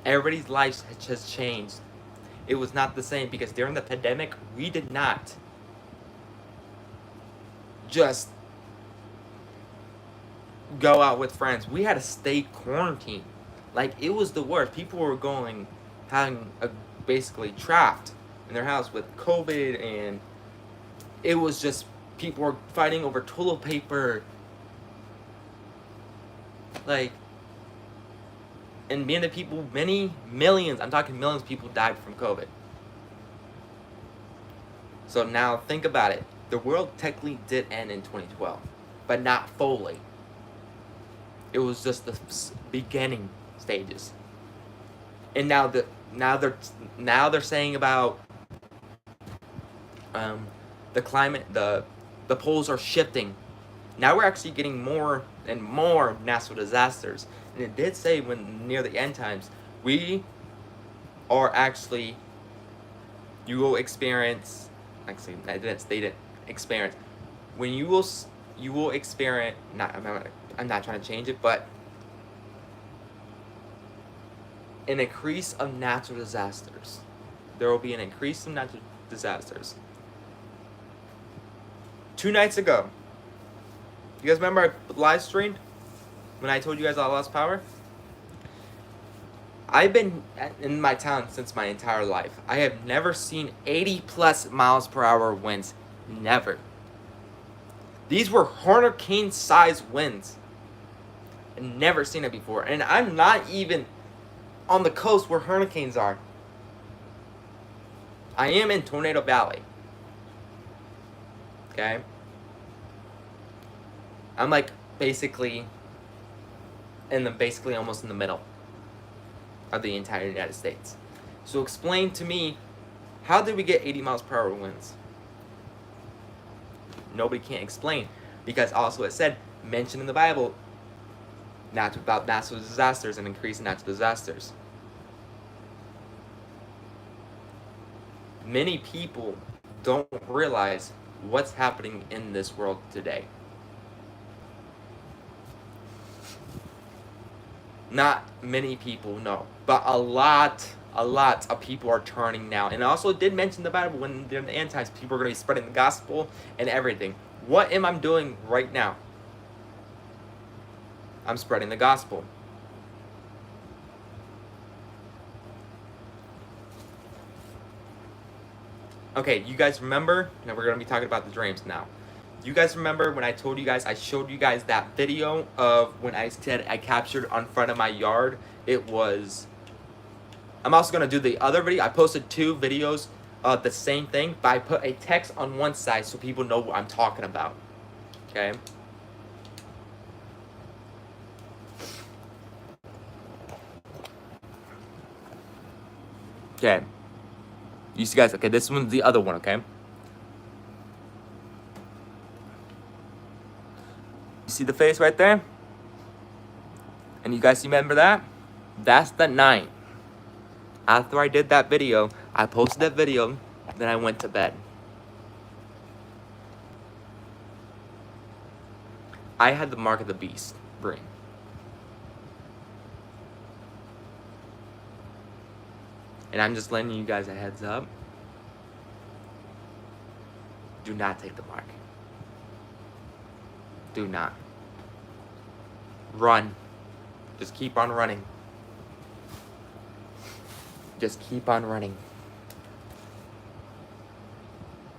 Everybody's life has changed. It was not the same because during the pandemic, we did not just go out with friends. We had to stay quarantined. Like, it was the worst. People were basically trapped in their house with COVID, and it was just, people were fighting over toilet paper. Like, and many millions, I'm talking millions of people died from COVID. So now think about it. The world technically did end in 2012, but not fully. It was just the beginning stages. And now they're saying about the climate, the poles are shifting. Now we're actually getting more and more natural disasters. And it did say when near the end times, you will experience, actually I didn't state it, experience. When you will experience, I'm not trying to change it, but an increase of natural disasters. There will be an increase of natural disasters. 2 nights ago, you guys remember I live streamed when I told you guys I lost power? I've been in my town since my entire life. I have never seen 80 plus miles per hour winds. Never. These were hurricane sized winds. I've never seen it before. And I'm not even on the coast where hurricanes are. I am in Tornado Valley. Okay? I'm like basically almost in the middle of the entire United States. So explain to me, how did we get 80 miles per hour winds? Nobody can explain, because also it said, mentioned in the Bible, about natural disasters and increasing natural disasters. Many people don't realize what's happening in this world today. Not many people know, but a lot of people are turning now. And I also did mention the Bible when during the end times, people are going to be spreading the gospel and everything. What am I doing right now? I'm spreading the gospel. Okay, you guys remember? Now we're going to be talking about the dreams now. You guys remember when I told you guys, I showed you guys that video of when I said I captured on front of my yard? It was, I'm also going to do the other video. I posted 2 videos of the same thing, but I put a text on one side so people know what I'm talking about. Okay? Okay. You see guys, okay, this one's the other one, okay? You see the face right there? And you guys remember that? That's the night. After I did that video, I posted that video, then I went to bed. I had the mark of the beast ring. And I'm just letting you guys a heads up. Do not take the mark. Do not. Run. Just keep on running. Just keep on running.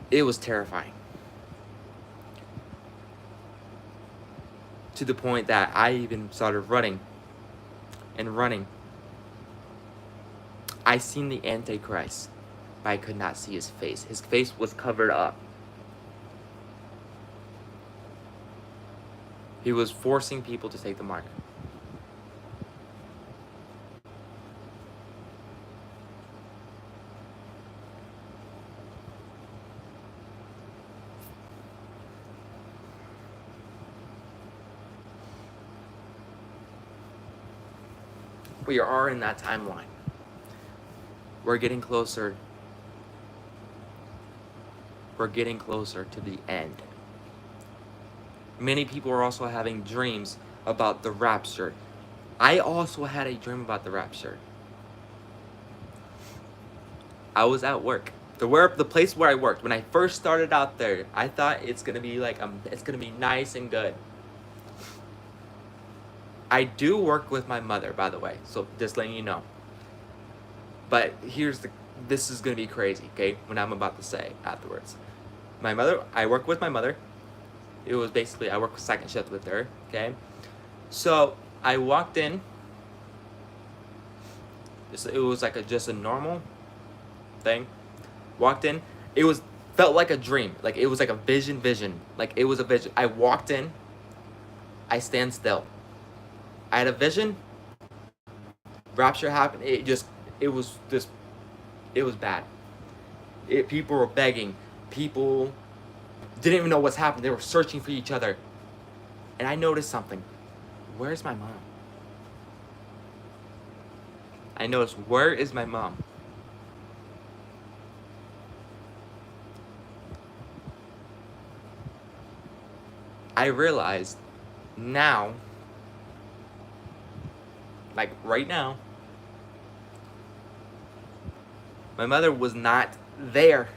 It was terrifying. to the point that I even started running and running. I seen the Antichrist, but I could not see his face. His face was covered up. He was forcing people to take the mark. We are in that timeline. We're getting closer. We're getting closer to the end. Many people are also having dreams about the rapture. I also had a dream about the rapture. I was at work. The place where I worked, when I first started out there, I thought it's gonna be like it's gonna be nice and good. I do work with my mother, by the way, so just letting you know. But this is gonna be crazy, okay? What I'm about to say afterwards. My mother, I work with my mother. It was basically, I work second shift with her, okay? So I walked in. It was like just a normal thing. Walked in. Felt like a dream. Like it was like a vision. Like it was a vision. I walked in. I stand still. I had a vision. Rapture happened. It was bad. People were begging. People didn't even know what's happening. They were searching for each other. And I noticed something. Where's my mom? I noticed, where is my mom? I realized now, like right now, my mother was not there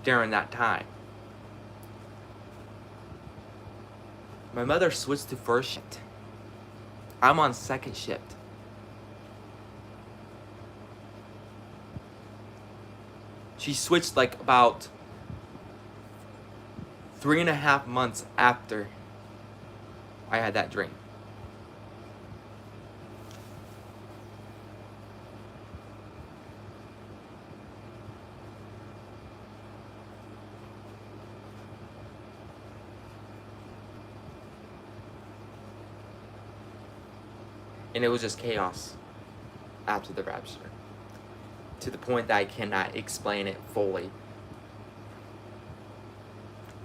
during that time. My mother switched to first shift. I'm on second shift. She switched like about 3.5 months after I had that dream. And it was just chaos after the rapture. To the point that I cannot explain it fully.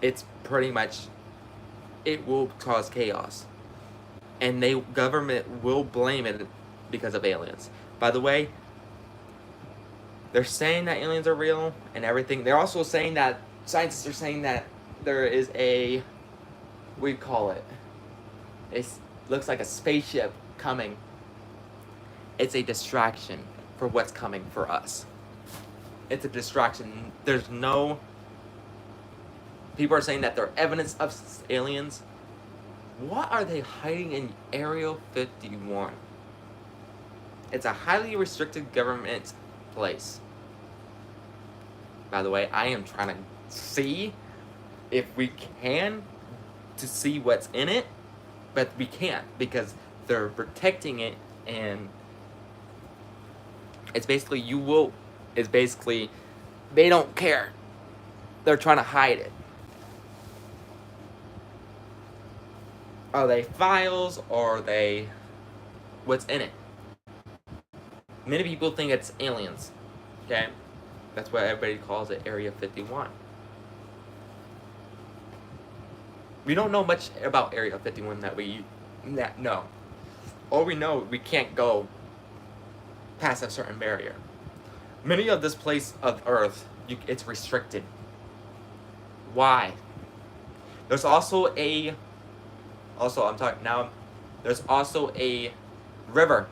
It's pretty much, it will cause chaos. And government will blame it because of aliens. By the way, they're saying that aliens are real and everything. They're also saying that, scientists are saying that there is we call it, it looks like a spaceship coming. It's a distraction for what's coming for us. It's a distraction. People are saying that there are evidence of aliens. What are they hiding in Area 51? It's a highly restricted government place. By the way, I am trying to see if we can to see what's in it, but we can't because they're protecting it, and it's basically they don't care. They're trying to hide it. Are they files or are they what's in it? Many people think it's aliens. Okay? That's what everybody calls it, Area 51. We don't know much about Area 51 that know. All we know, we can't go past a certain barrier. Many of this place of Earth, it's restricted. Why? There's also there's also a river.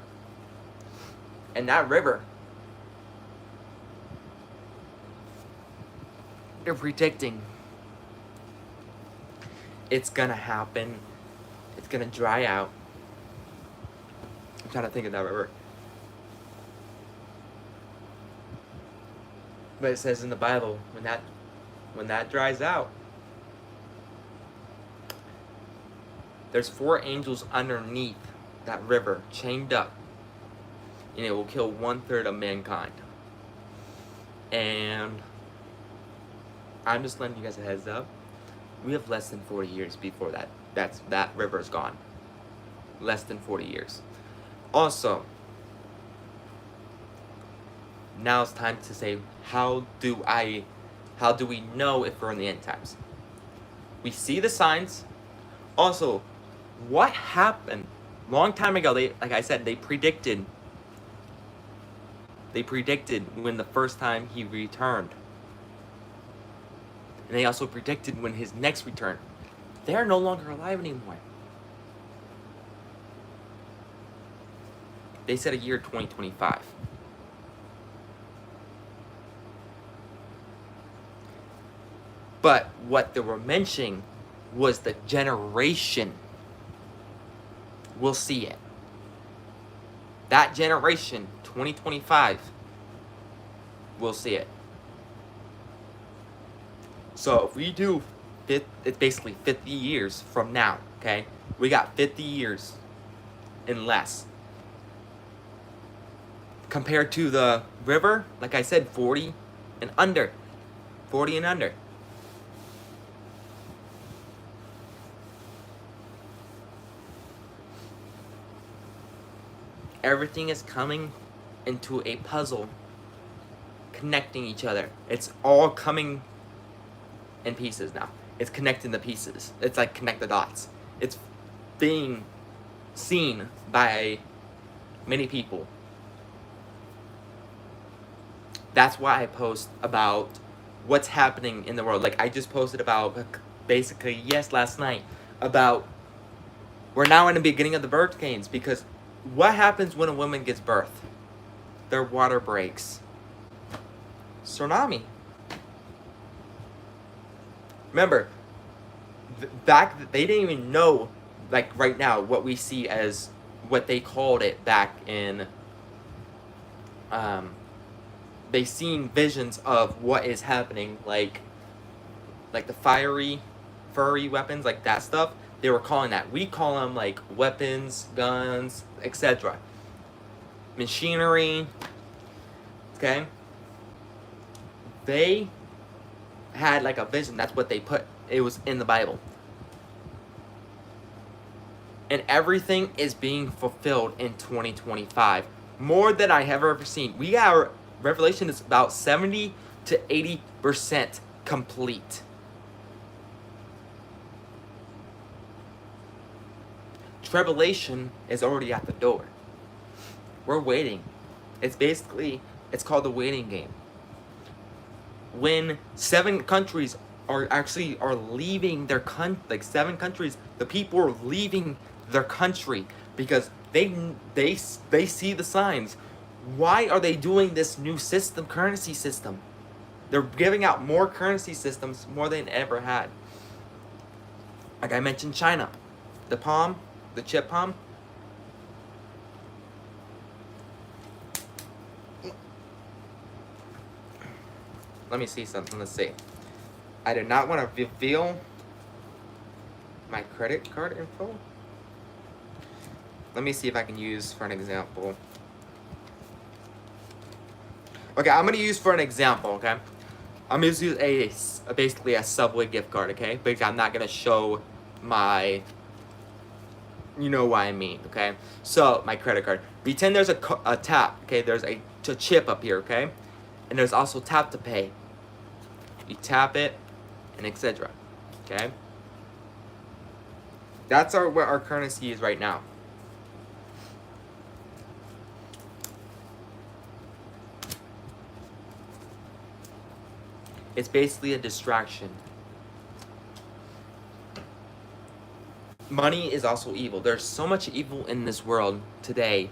And that river, they're predicting it's gonna happen. It's gonna dry out. I'm trying to think of that river. But it says in the Bible, when that dries out, There's 4 angels underneath that river, chained up, and it will kill 1/3 of mankind. And I'm just letting you guys a heads up. We have less than 40 years before that river is gone. Less than 40 years. Also, now it's time to say, how do we know if we're in the end times? We see the signs. Also, what happened long time ago? Like I said, they predicted when the first time he returned. And they also predicted when his next return. They're no longer alive anymore. They said a year 2025. But what they were mentioning was the generation will see it. That generation, 2025, will see it. So if we do, it's basically 50 years from now, okay? We got 50 years and less. Compared to the river, like I said, 40 and under. 40 and under. Everything is coming into a puzzle, connecting each other. It's all coming in pieces now. It's connecting the pieces. It's like connect the dots. It's being seen by many people. That's why I post about what's happening in the world. Like I just posted about basically, last night, about we're now in the beginning of the hurricanes, because what happens when a woman gives birth? Their water breaks. Tsunami. Remember, back they didn't even know, like right now, what we see as what they called it back in. They seen visions of what is happening, like the furry weapons, like that stuff. They were calling that. We call them like weapons, guns, etc. Machinery. Okay. They had like a vision. That's what they put. It was in the Bible. And everything is being fulfilled in 2025. More than I have ever seen. We got Revelation is about 70 to 80% complete. Tribulation is already at the door. We're waiting. It's called the waiting game. When 7 countries are leaving their like 7 countries, the people are leaving their country because they see the signs. Why are they doing this new currency system? They're giving out more currency systems, more than ever had. Like I mentioned, China, the chip palm. Let me see something. Let's see. I do not want to reveal my credit card info. Let me see if I can use for an example. Okay, I'm going to use for an example, okay? I'm going to use basically a Subway gift card, okay? Because I'm not going to show my, you know what I mean, okay? So, my credit card. Pretend there's a tap, okay? There's a chip up here, okay? And there's also tap to pay. You tap it, and etc. Okay? That's what our currency is right now. It's basically a distraction. Money is also evil. There's so much evil in this world today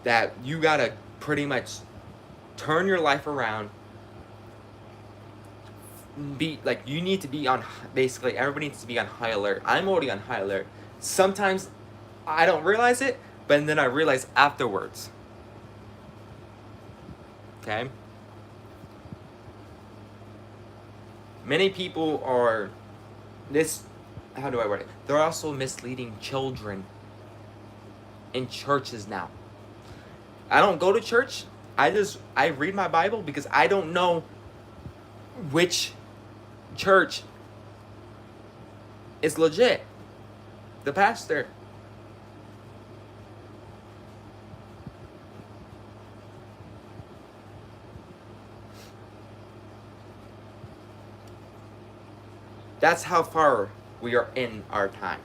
that you gotta pretty much turn your life around. You need to be on, basically everybody needs to be on high alert. I'm already on high alert. Sometimes I don't realize it, but then I realize afterwards. Okay? Many people are this, how do I word it? They're also misleading children in churches now. I don't go to church. I read my Bible because I don't know which church is legit. The pastor. That's how far we are in our time.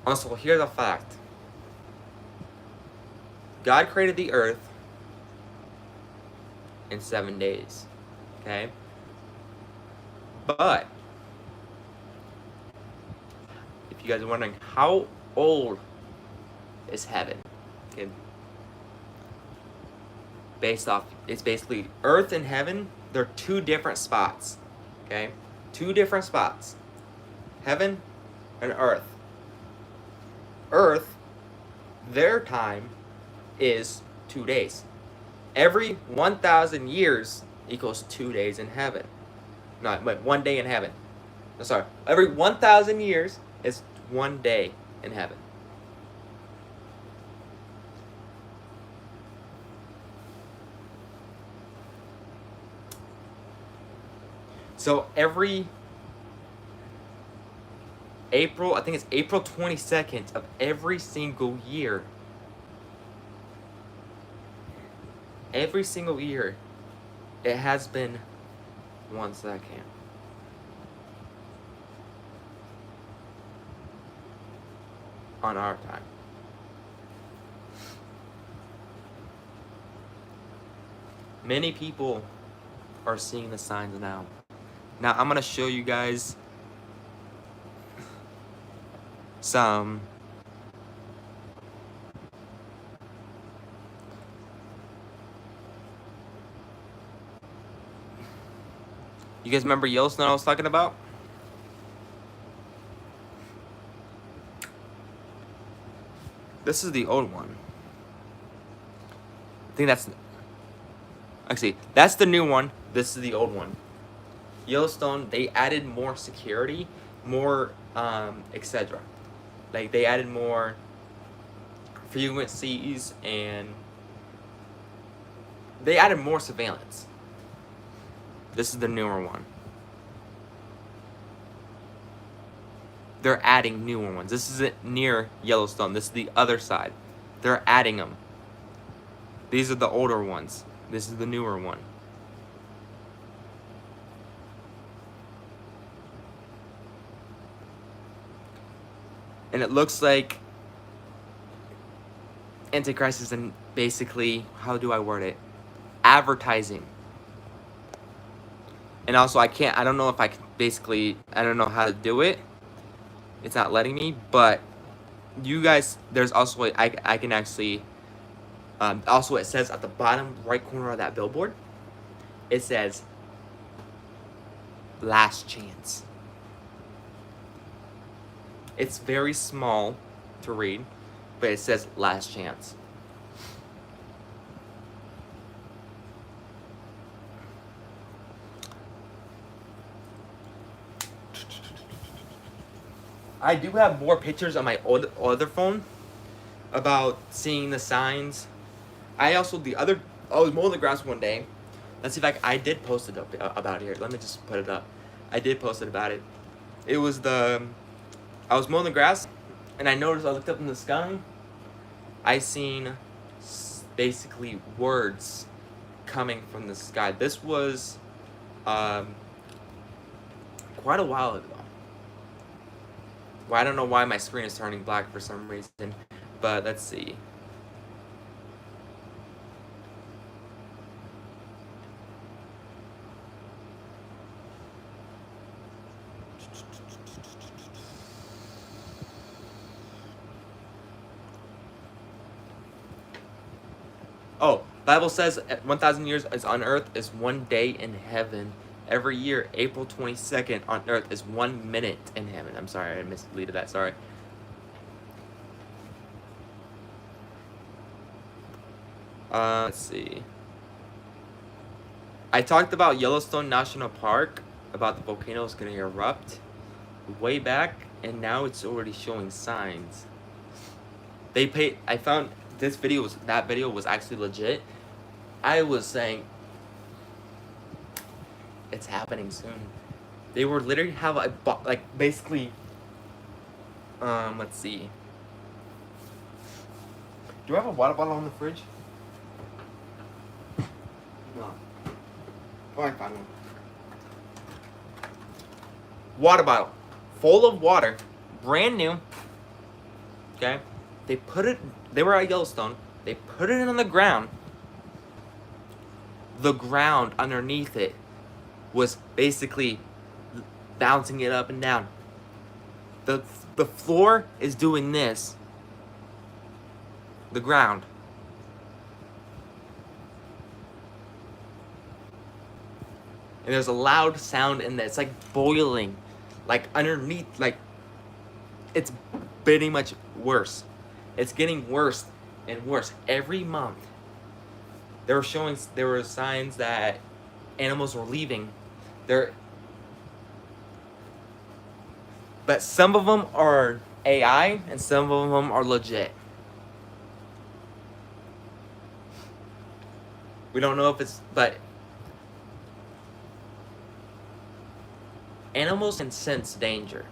Also, here's a fact. God created the earth in 7 days. Okay? But, if you guys are wondering, how old is heaven? Okay. It's basically earth and heaven, they're two different spots. Okay? Two different spots. Heaven and earth. Earth, their time is 2 days. Every 1,000 years equals 2 days in heaven. No, wait, 1 day in heaven. No, sorry. Every 1,000 years is 1 day in heaven. So every April, I think it's April 22nd of every single year. Every single year, it has been 1 second. On our time. Many people are seeing the signs now. Now I'm gonna show you guys some You guys remember Yellowstone I was talking about? This is the old one. I think that's actually that's the new one. This is the old one. Yellowstone, they added more security, more etc. Like they added more frequencies and they added more surveillance. This is the newer one. They're adding newer ones. This isn't near Yellowstone. This is the other side. They're adding them. These are the older ones. This is the newer one. And it looks like Antichrist is in basically, how do I word it? Advertising. And also I don't know if I can basically, I don't know how to do it. It's not letting me, but you guys, there's also, I can actually, also it says at the bottom right corner of that billboard, it says, last chance. It's very small to read, but it says last chance. I do have more pictures on my other phone about seeing the signs. I also, I was mowing the grass one day. Let's see if I did post it up about here. Let me just put it up. I did post it about it. It was I was mowing the grass, and I noticed, I looked up in the sky. I seen basically words coming from the sky. This was quite a while ago. Well, I don't know why my screen is turning black for some reason, but let's see. Oh, Bible says 1,000 years is on earth is 1 day in heaven. Every year, April 22nd on earth is 1 minute in heaven. I'm sorry, I misleaded that, sorry. Let's see. I talked about Yellowstone National Park, about the volcanoes going to erupt way back, and now it's already showing signs. I found that video was actually legit. I was saying it's happening soon. They were literally have basically, let's see. Do I have a water bottle in the fridge? No. Oh, I found one. Water bottle, full of water, brand new. Okay, they were at Yellowstone. They put it on the ground. The ground underneath it was basically bouncing it up and down. The floor is doing this. The ground. And there's a loud sound in there. It's like boiling. Like underneath, like it's pretty much worse. It's getting worse and worse every month. There were signs that animals were leaving. But some of them are AI and some of them are legit. We don't know if but animals can sense danger.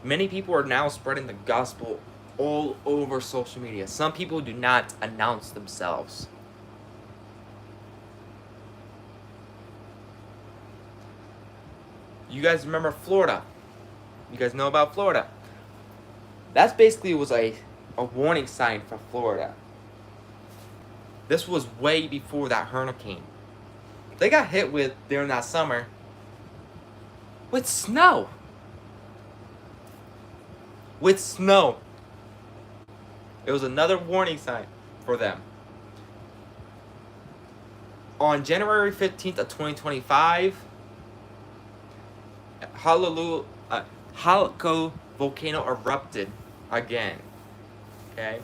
Many people are now spreading the gospel all over social media. Some people do not announce themselves. You guys remember Florida? You guys know about Florida? That basically was a warning sign for Florida. This was way before that hurricane. They got hit with during that summer with snow. With snow. It was another warning sign for them. On January 15th of 2025, Halako volcano erupted again. Okay.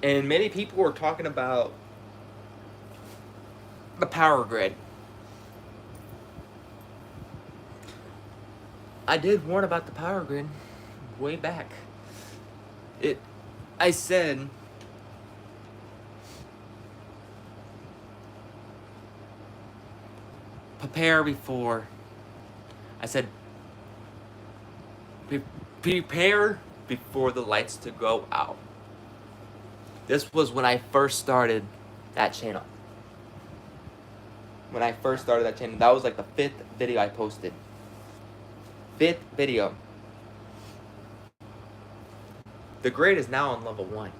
And many people were talking about the power grid. I did warn about the power grid way back. I said prepare before. I said prepare before the lights to go out. This was when I first started that channel. That was like the 5th video I posted. 5th video. The grade is now on level 1.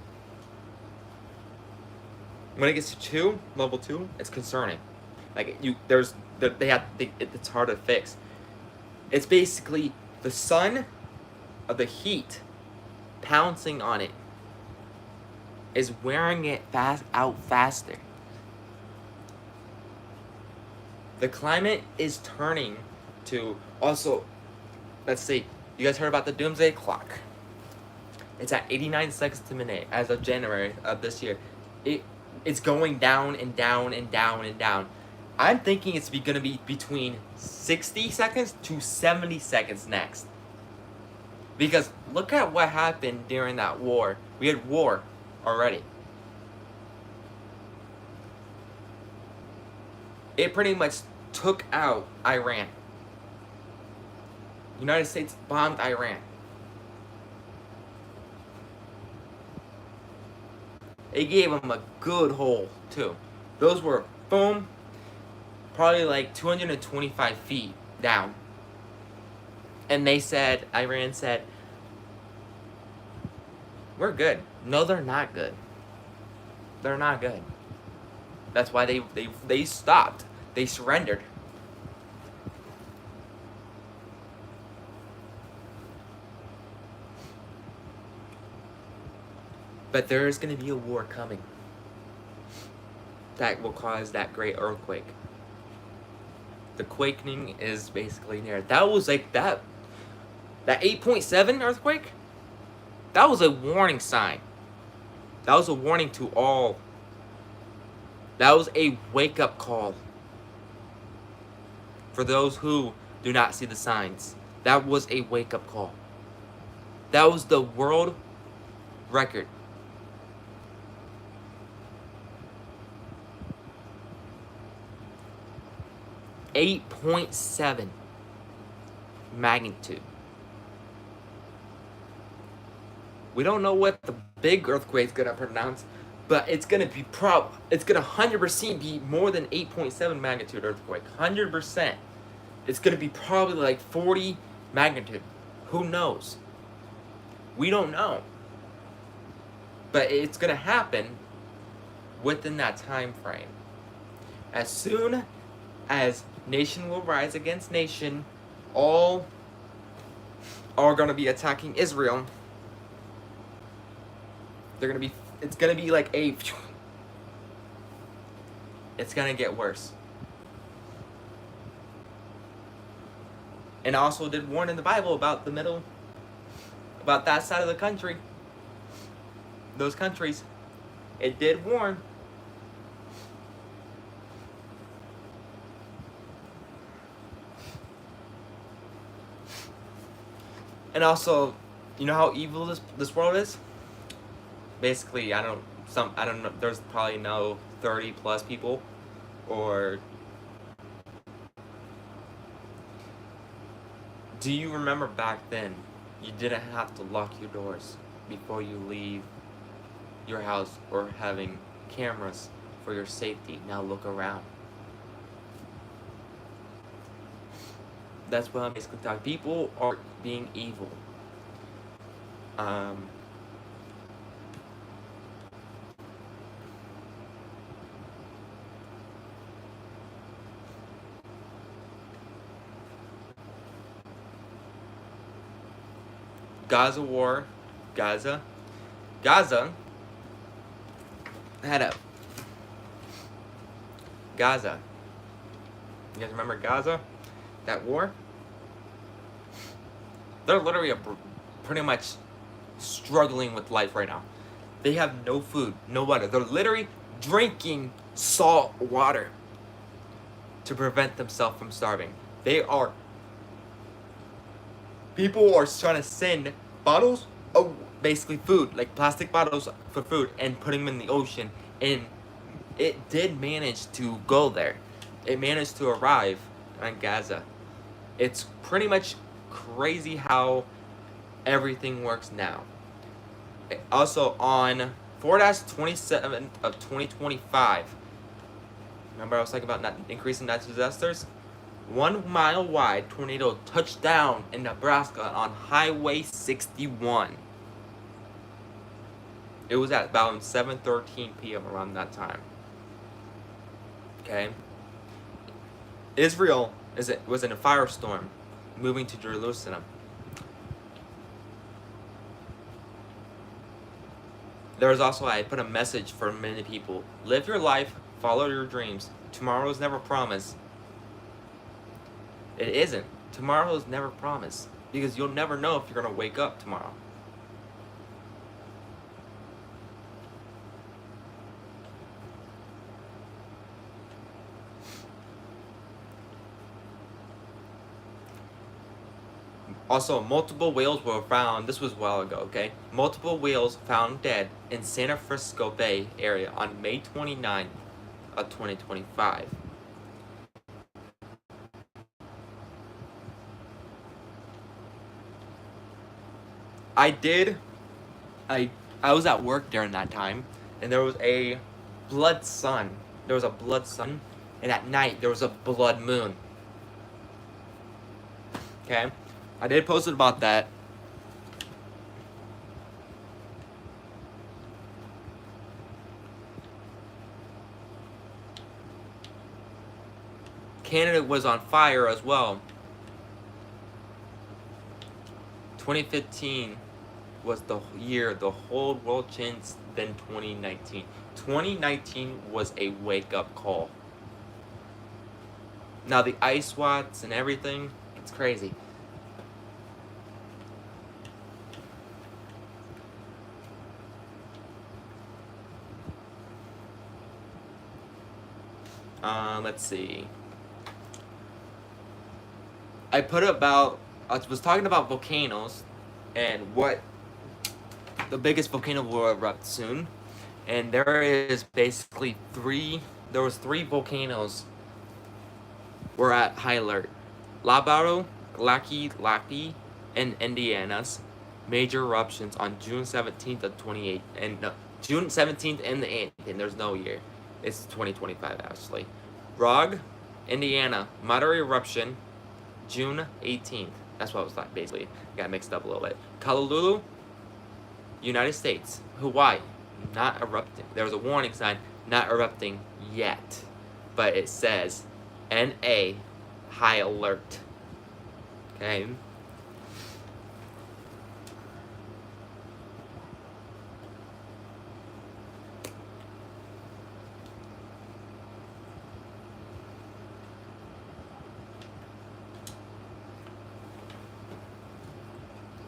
When it gets to level 2, it's concerning. Like it's hard to fix. It's basically the sun of the heat pouncing on it is wearing it out faster. The climate is turning to also, let's see, you guys heard about the doomsday clock? It's at 89 seconds to minute as of January of this year. It's going down and down and down and down. I'm thinking it's gonna be between 60 seconds to 70 seconds next. Because look at what happened during that war. We had war already. It pretty much took out Iran. United States bombed Iran. It gave them a good hole too. Those were boom, probably like 225 feet down. And Iran said, we're good. No, they're not good. They're not good. That's why they stopped. They surrendered. But there is going to be a war coming that will cause that great earthquake. The quaking is basically near. That was like that 8.7 earthquake That was a warning sign. That was a warning to all. That was a wake-up call for those who do not see the signs. That was a wake-up call. That was the world record. .7 magnitude. We don't know what the big earthquake's gonna pronounce, but it's gonna be it's gonna 100% be more than 8.7 magnitude earthquake. 100%. It's gonna be probably like 40 magnitude. Who knows? We don't know. But it's gonna happen within that time frame. As soon as nation will rise against nation, all are gonna be attacking Israel. They're gonna be. It's gonna be like a. It's gonna get worse. And also did warn in the Bible about the middle, about that side of the country. Those countries. It did warn. And also, you know how evil this world is? Basically, I don't know, there's probably no 30 plus people, or do you remember back then you didn't have to lock your doors before you leave your house, or having cameras for your safety? Now look around. That's what I'm basically talking. People are being evil. Gaza war, Gaza had a Gaza. You guys remember Gaza? That war? They're literally pretty much struggling with life right now. They have no food, no water. They're literally drinking salt water to prevent themselves from starving. People are trying to send bottles of basically food, like plastic bottles for food, and putting them in the ocean. And it did manage to go there. It managed to arrive on Gaza. It's pretty much crazy how everything works now. Also, on 4-27 of 2025, remember I was talking about not increasing natural disasters? 1 mile wide tornado touched down in Nebraska on Highway 61. It was at about 7:13 p.m. around that time. Okay. Israel was in a firestorm moving to Jerusalem. There was also, I put a message for many people. Live your life, follow your dreams. Tomorrow is never promised. It isn't. Tomorrow is never promised. Because you'll never know if you're going to wake up tomorrow. Also, multiple whales were found. This was a while ago, okay? Multiple whales found dead in San Francisco Bay area on May 29th of 2025. I was at work during that time, and there was a blood sun. There was a blood sun, and at night there was a blood moon. Okay? I did post it about that. Canada was on fire as well. 2015 was the year the whole world changed than 2019. 2019 was a wake-up call. Now the ice watts and everything, it's crazy. Let's see. I was talking about volcanoes and what the biggest volcano will erupt soon. And there is basically three volcanoes were at high alert. Labaro, Laki, and Indiana's major eruptions on June 17th of 28 and no, June 17th and the 8th, and there's no year. It's 2025 actually. Rog, Indiana, moderate eruption, June 18th. That's what I was like basically. Got mixed up a little bit. Kalulu, United States. Hawaii, not erupting. There was a warning sign, not erupting yet. But it says NA, high alert. Okay.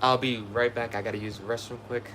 I'll be right back. I gotta use the restroom quick.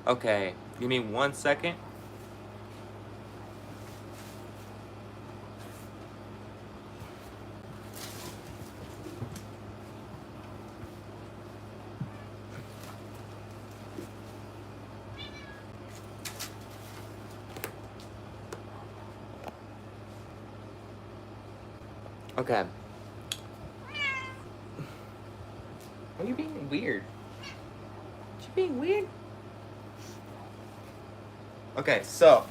Okay, give me 1 second. Okay. Are you being weird? You being weird? Okay, so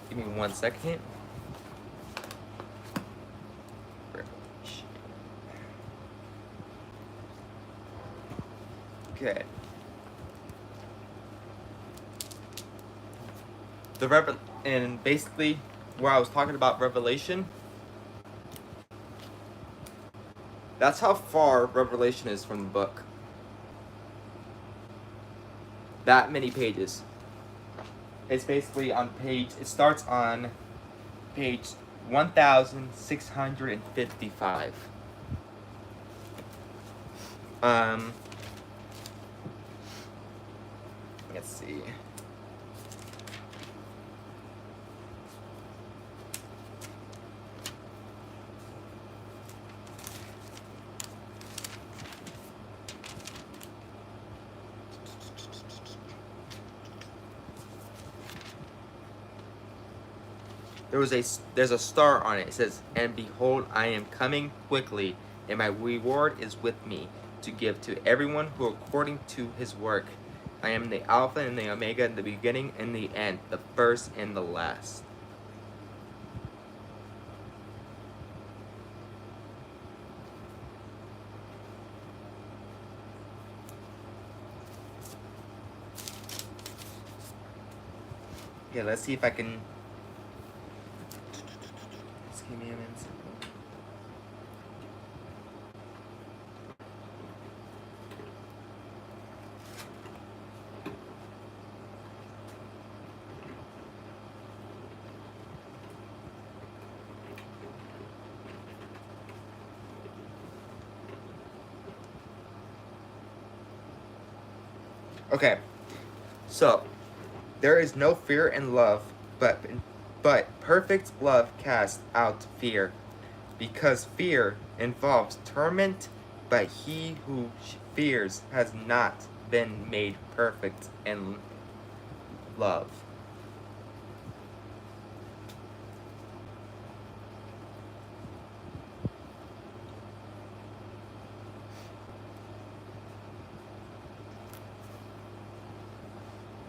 give me 1 second. Okay. And basically where I was talking about Revelation, that's how far Revelation is from the book. That many pages. It's basically it starts on page 1655. Let's see. there's a star on it. It says, "And behold, I am coming quickly, and my reward is with me, to give to everyone who according to his work. I am the Alpha and the Omega, the beginning and the end, the first and the last." Okay, let's see if I can. Commandments. Okay, so there is no fear in love, but perfect love casts out fear, because fear involves torment, but he who fears has not been made perfect in love.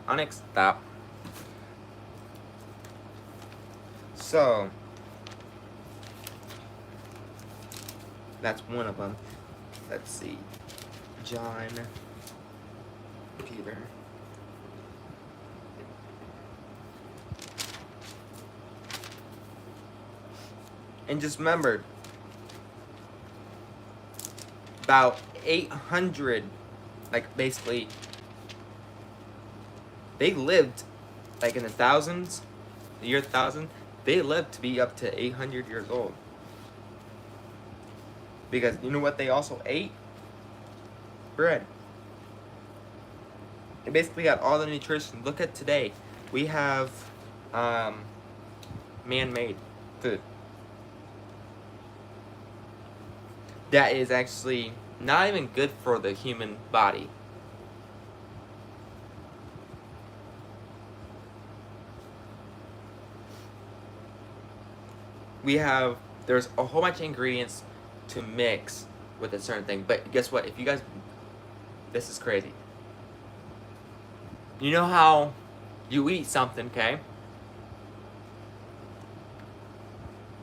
Onyx, stop. So that's one of them. Let's see. John, Peter. And just remember, about 800, like basically, they lived like in the thousands, the year 1000, they lived to be up to 800 years old. Because you know what they also ate? Bread. It basically got all the nutrition. Look at today. We have man-made food. That is actually not even good for the human body. There's a whole bunch of ingredients to mix with a certain thing. But guess what? If you guys, this is crazy. You know how you eat something, okay?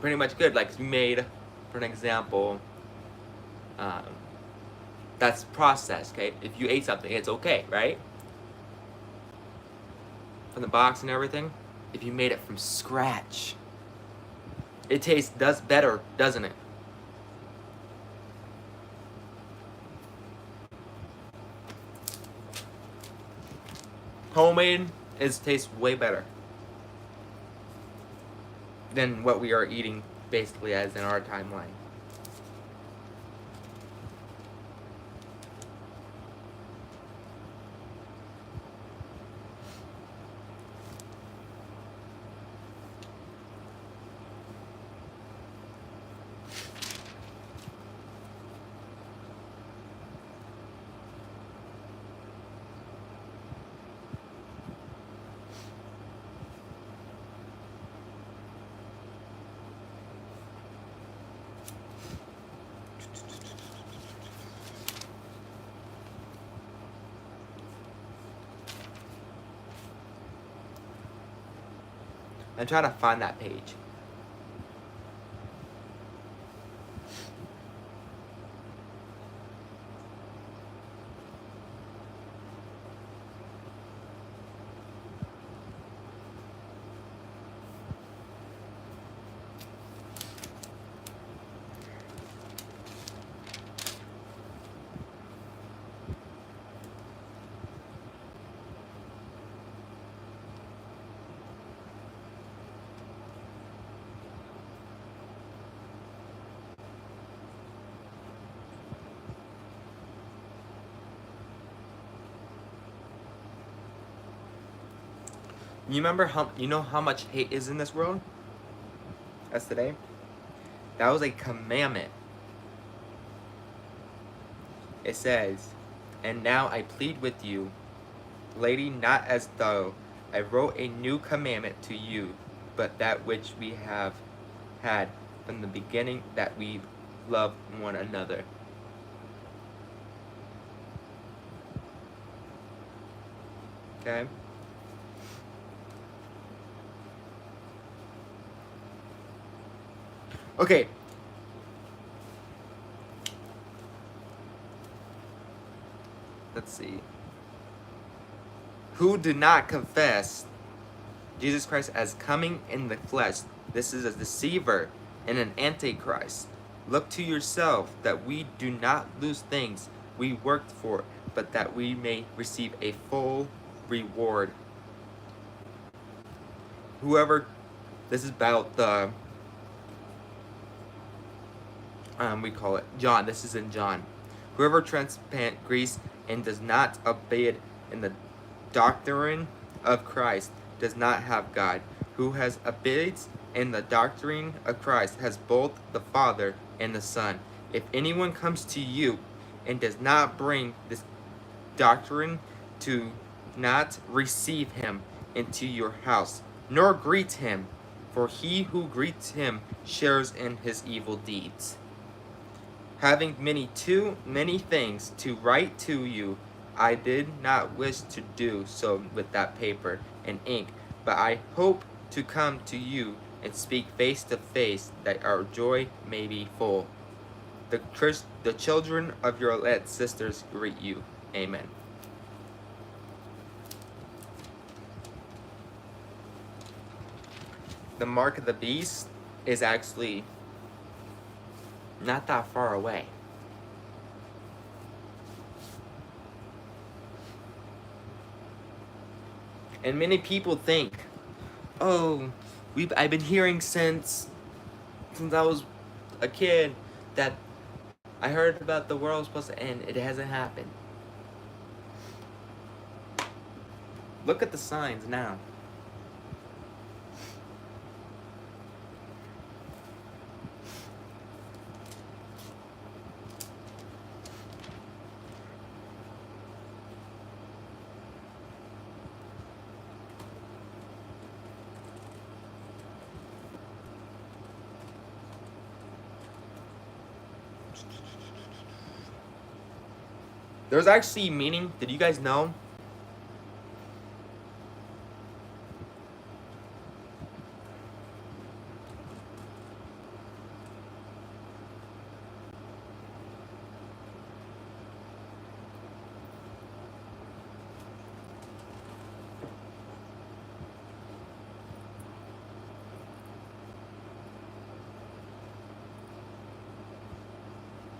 Pretty much good. Like you made, for an example, that's processed, okay? If you ate something, it's okay, right? From the box and everything. If you made it from scratch, it does better, doesn't it? Homemade tastes way better than what we are eating basically as in our timeline. I'm trying to find that page. You know how much hate is in this world? That's today. That was a commandment. It says, "And now I plead with you, lady, not as though I wrote a new commandment to you, but that which we have had from the beginning, that we love one another. Okay? Okay. Let's see. Who do not confess Jesus Christ as coming in the flesh. This is a deceiver and an antichrist. Look to yourself that we do not lose things we worked for, but that we may receive a full reward. Whoever, this is about the, we call it John. This is in John. Whoever transplant Greece and does not obey it in the doctrine of Christ does not have God. Who has abides in the doctrine of Christ has both the Father and the Son. If anyone comes to you and does not bring this doctrine, to not receive him into your house, nor greet him, for he who greets him shares in his evil deeds. Having many things to write to you, I did not wish to do so with that paper and ink, but I hope to come to you and speak face to face, that our joy may be full. The children of your elect sisters greet you. Amen. The mark of the beast is actually not that far away. And many people think, oh, I've been hearing since I was a kid that I heard about the world supposed to end. It hasn't happened. Look at the signs now. There's actually meaning. Did you guys know?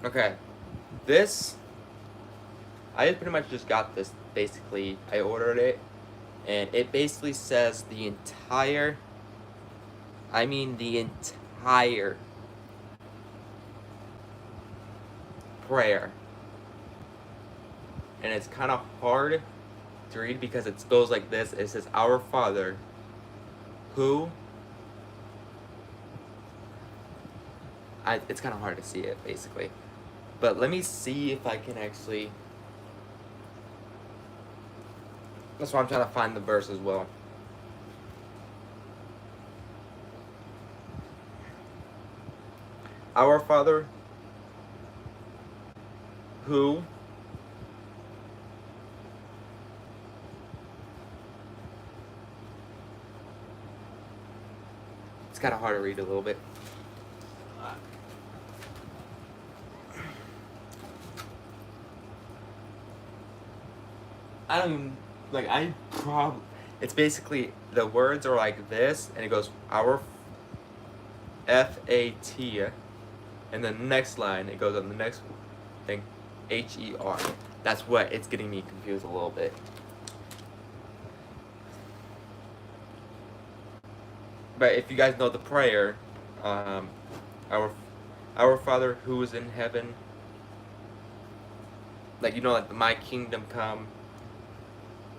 Okay. This, I pretty much just got this, basically. I ordered it, and it basically says the entire prayer. And it's kind of hard to read because it goes like this. It says, Our Father, who... it's kind of hard to see it, basically. But let me see if I can actually... That's why I'm trying to find the verse as well. Our Father, who... It's kind of hard to read a little bit. I don't even, it's basically, the words are like this, and it goes, our F-A-T, and then the next line, it goes on the next thing, H-E-R. That's what, it's getting me confused a little bit. But if you guys know the prayer, our Father who is in heaven, like, you know, like, my kingdom come,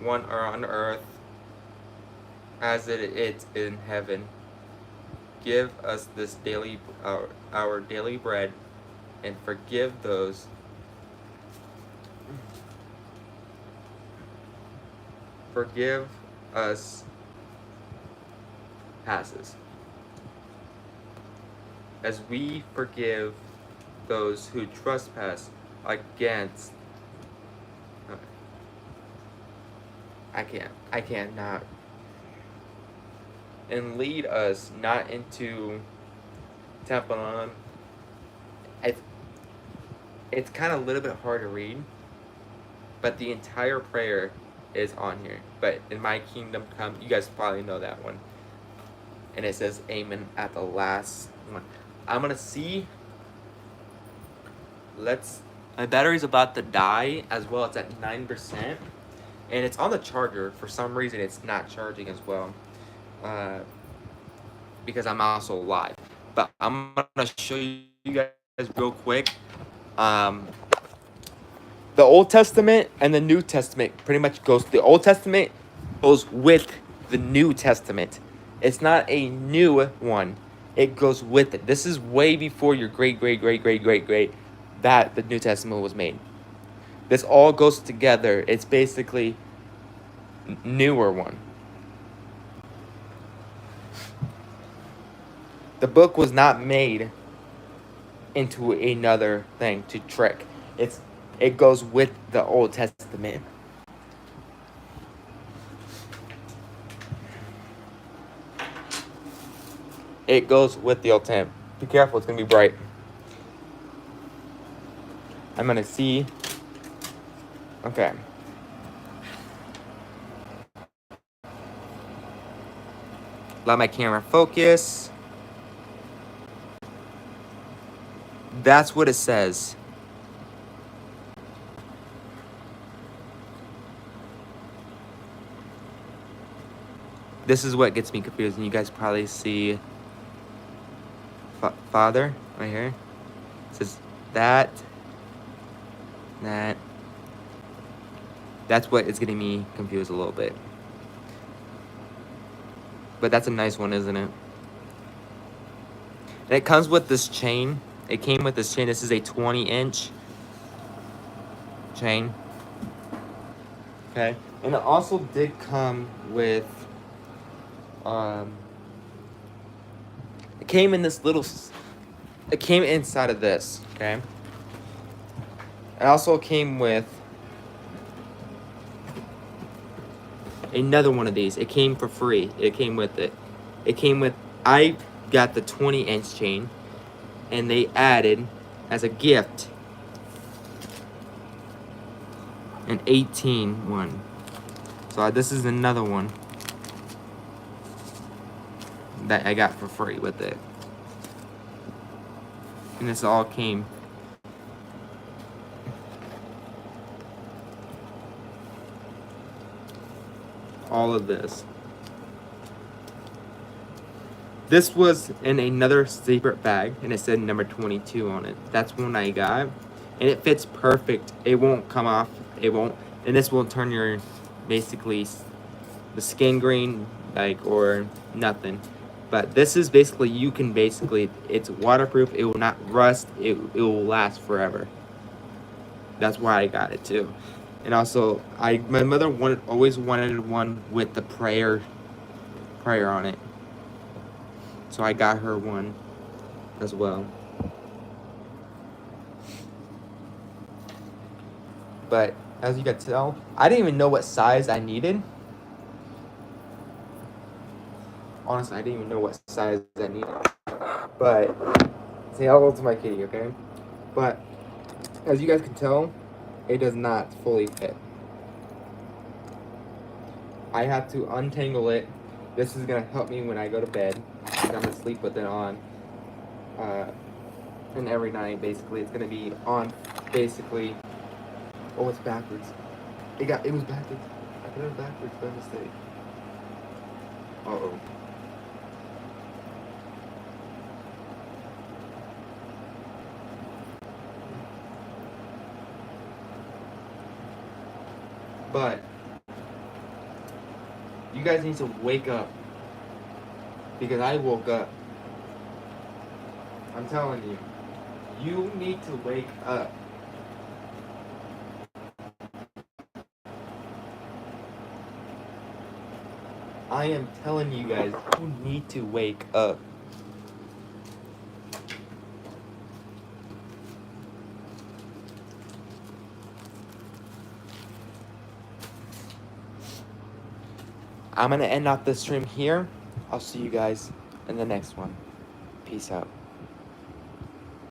one or on earth as it is in heaven. Give us this daily our daily bread, and forgive us trespasses, as we forgive those who trespass against. I can't not. And lead us not into temptation. It's kind of a little bit hard to read, but the entire prayer is on here. But in my kingdom come, you guys probably know that one. And it says amen at the last one. I'm gonna see. My battery's about to die as well. It's at 9%. And it's on the charger. For some reason, it's not charging as well. Because I'm also live. But I'm gonna show you guys real quick. The Old Testament and the New Testament pretty much goes. The Old Testament goes with the New Testament. It's not a new one. It goes with it. This is way before your great that the New Testament was made. This all goes together. It's basically newer one. The book was not made into another thing to trick. It goes with the Old Testament. It goes with the Old Testament. Be careful, it's gonna be bright. I'm gonna see. Okay. Let my camera focus. That's what it says. This is what gets me confused, and you guys probably see Father right here. It says that. That's what is getting me confused a little bit. But that's a nice one, isn't it? And it comes with this chain. It came with this chain. This is a 20-inch chain. Okay. And it also did come with it came in this little, it came inside of this, okay? It also came with another one of these. It came for free. It came with it. I got the 20-inch chain, and they added, as a gift, an 18 one. So this is another one that I got for free with it. And this all came. All of this. This was in another secret bag, and it said number 22 on it. That's one I got, and it fits perfect. It won't come off. It won't, and this will turn your, basically, the skin green, like, or nothing. But this is basically, you can basically, it's waterproof. It will not rust. It will last forever. That's why I got it too. And also, my mother always wanted one with the prayer on it. So I got her one as well. But as you can tell, I didn't even know what size I needed. Honestly, I didn't even know what size I needed. But, say hello to my kitty, okay? But, as you guys can tell, it does not fully fit. I have to untangle it. This is going to help me when I go to bed. I'm going to sleep with it on. And every night, basically, it's going to be on, basically. Oh, it's backwards. It was backwards. I put it backwards by mistake. Uh-oh. But you guys need to wake up, because I woke up. I'm telling you, you need to wake up. I am telling you guys, you need to wake up. I'm gonna end off the stream here. I'll see you guys in the next one. Peace out.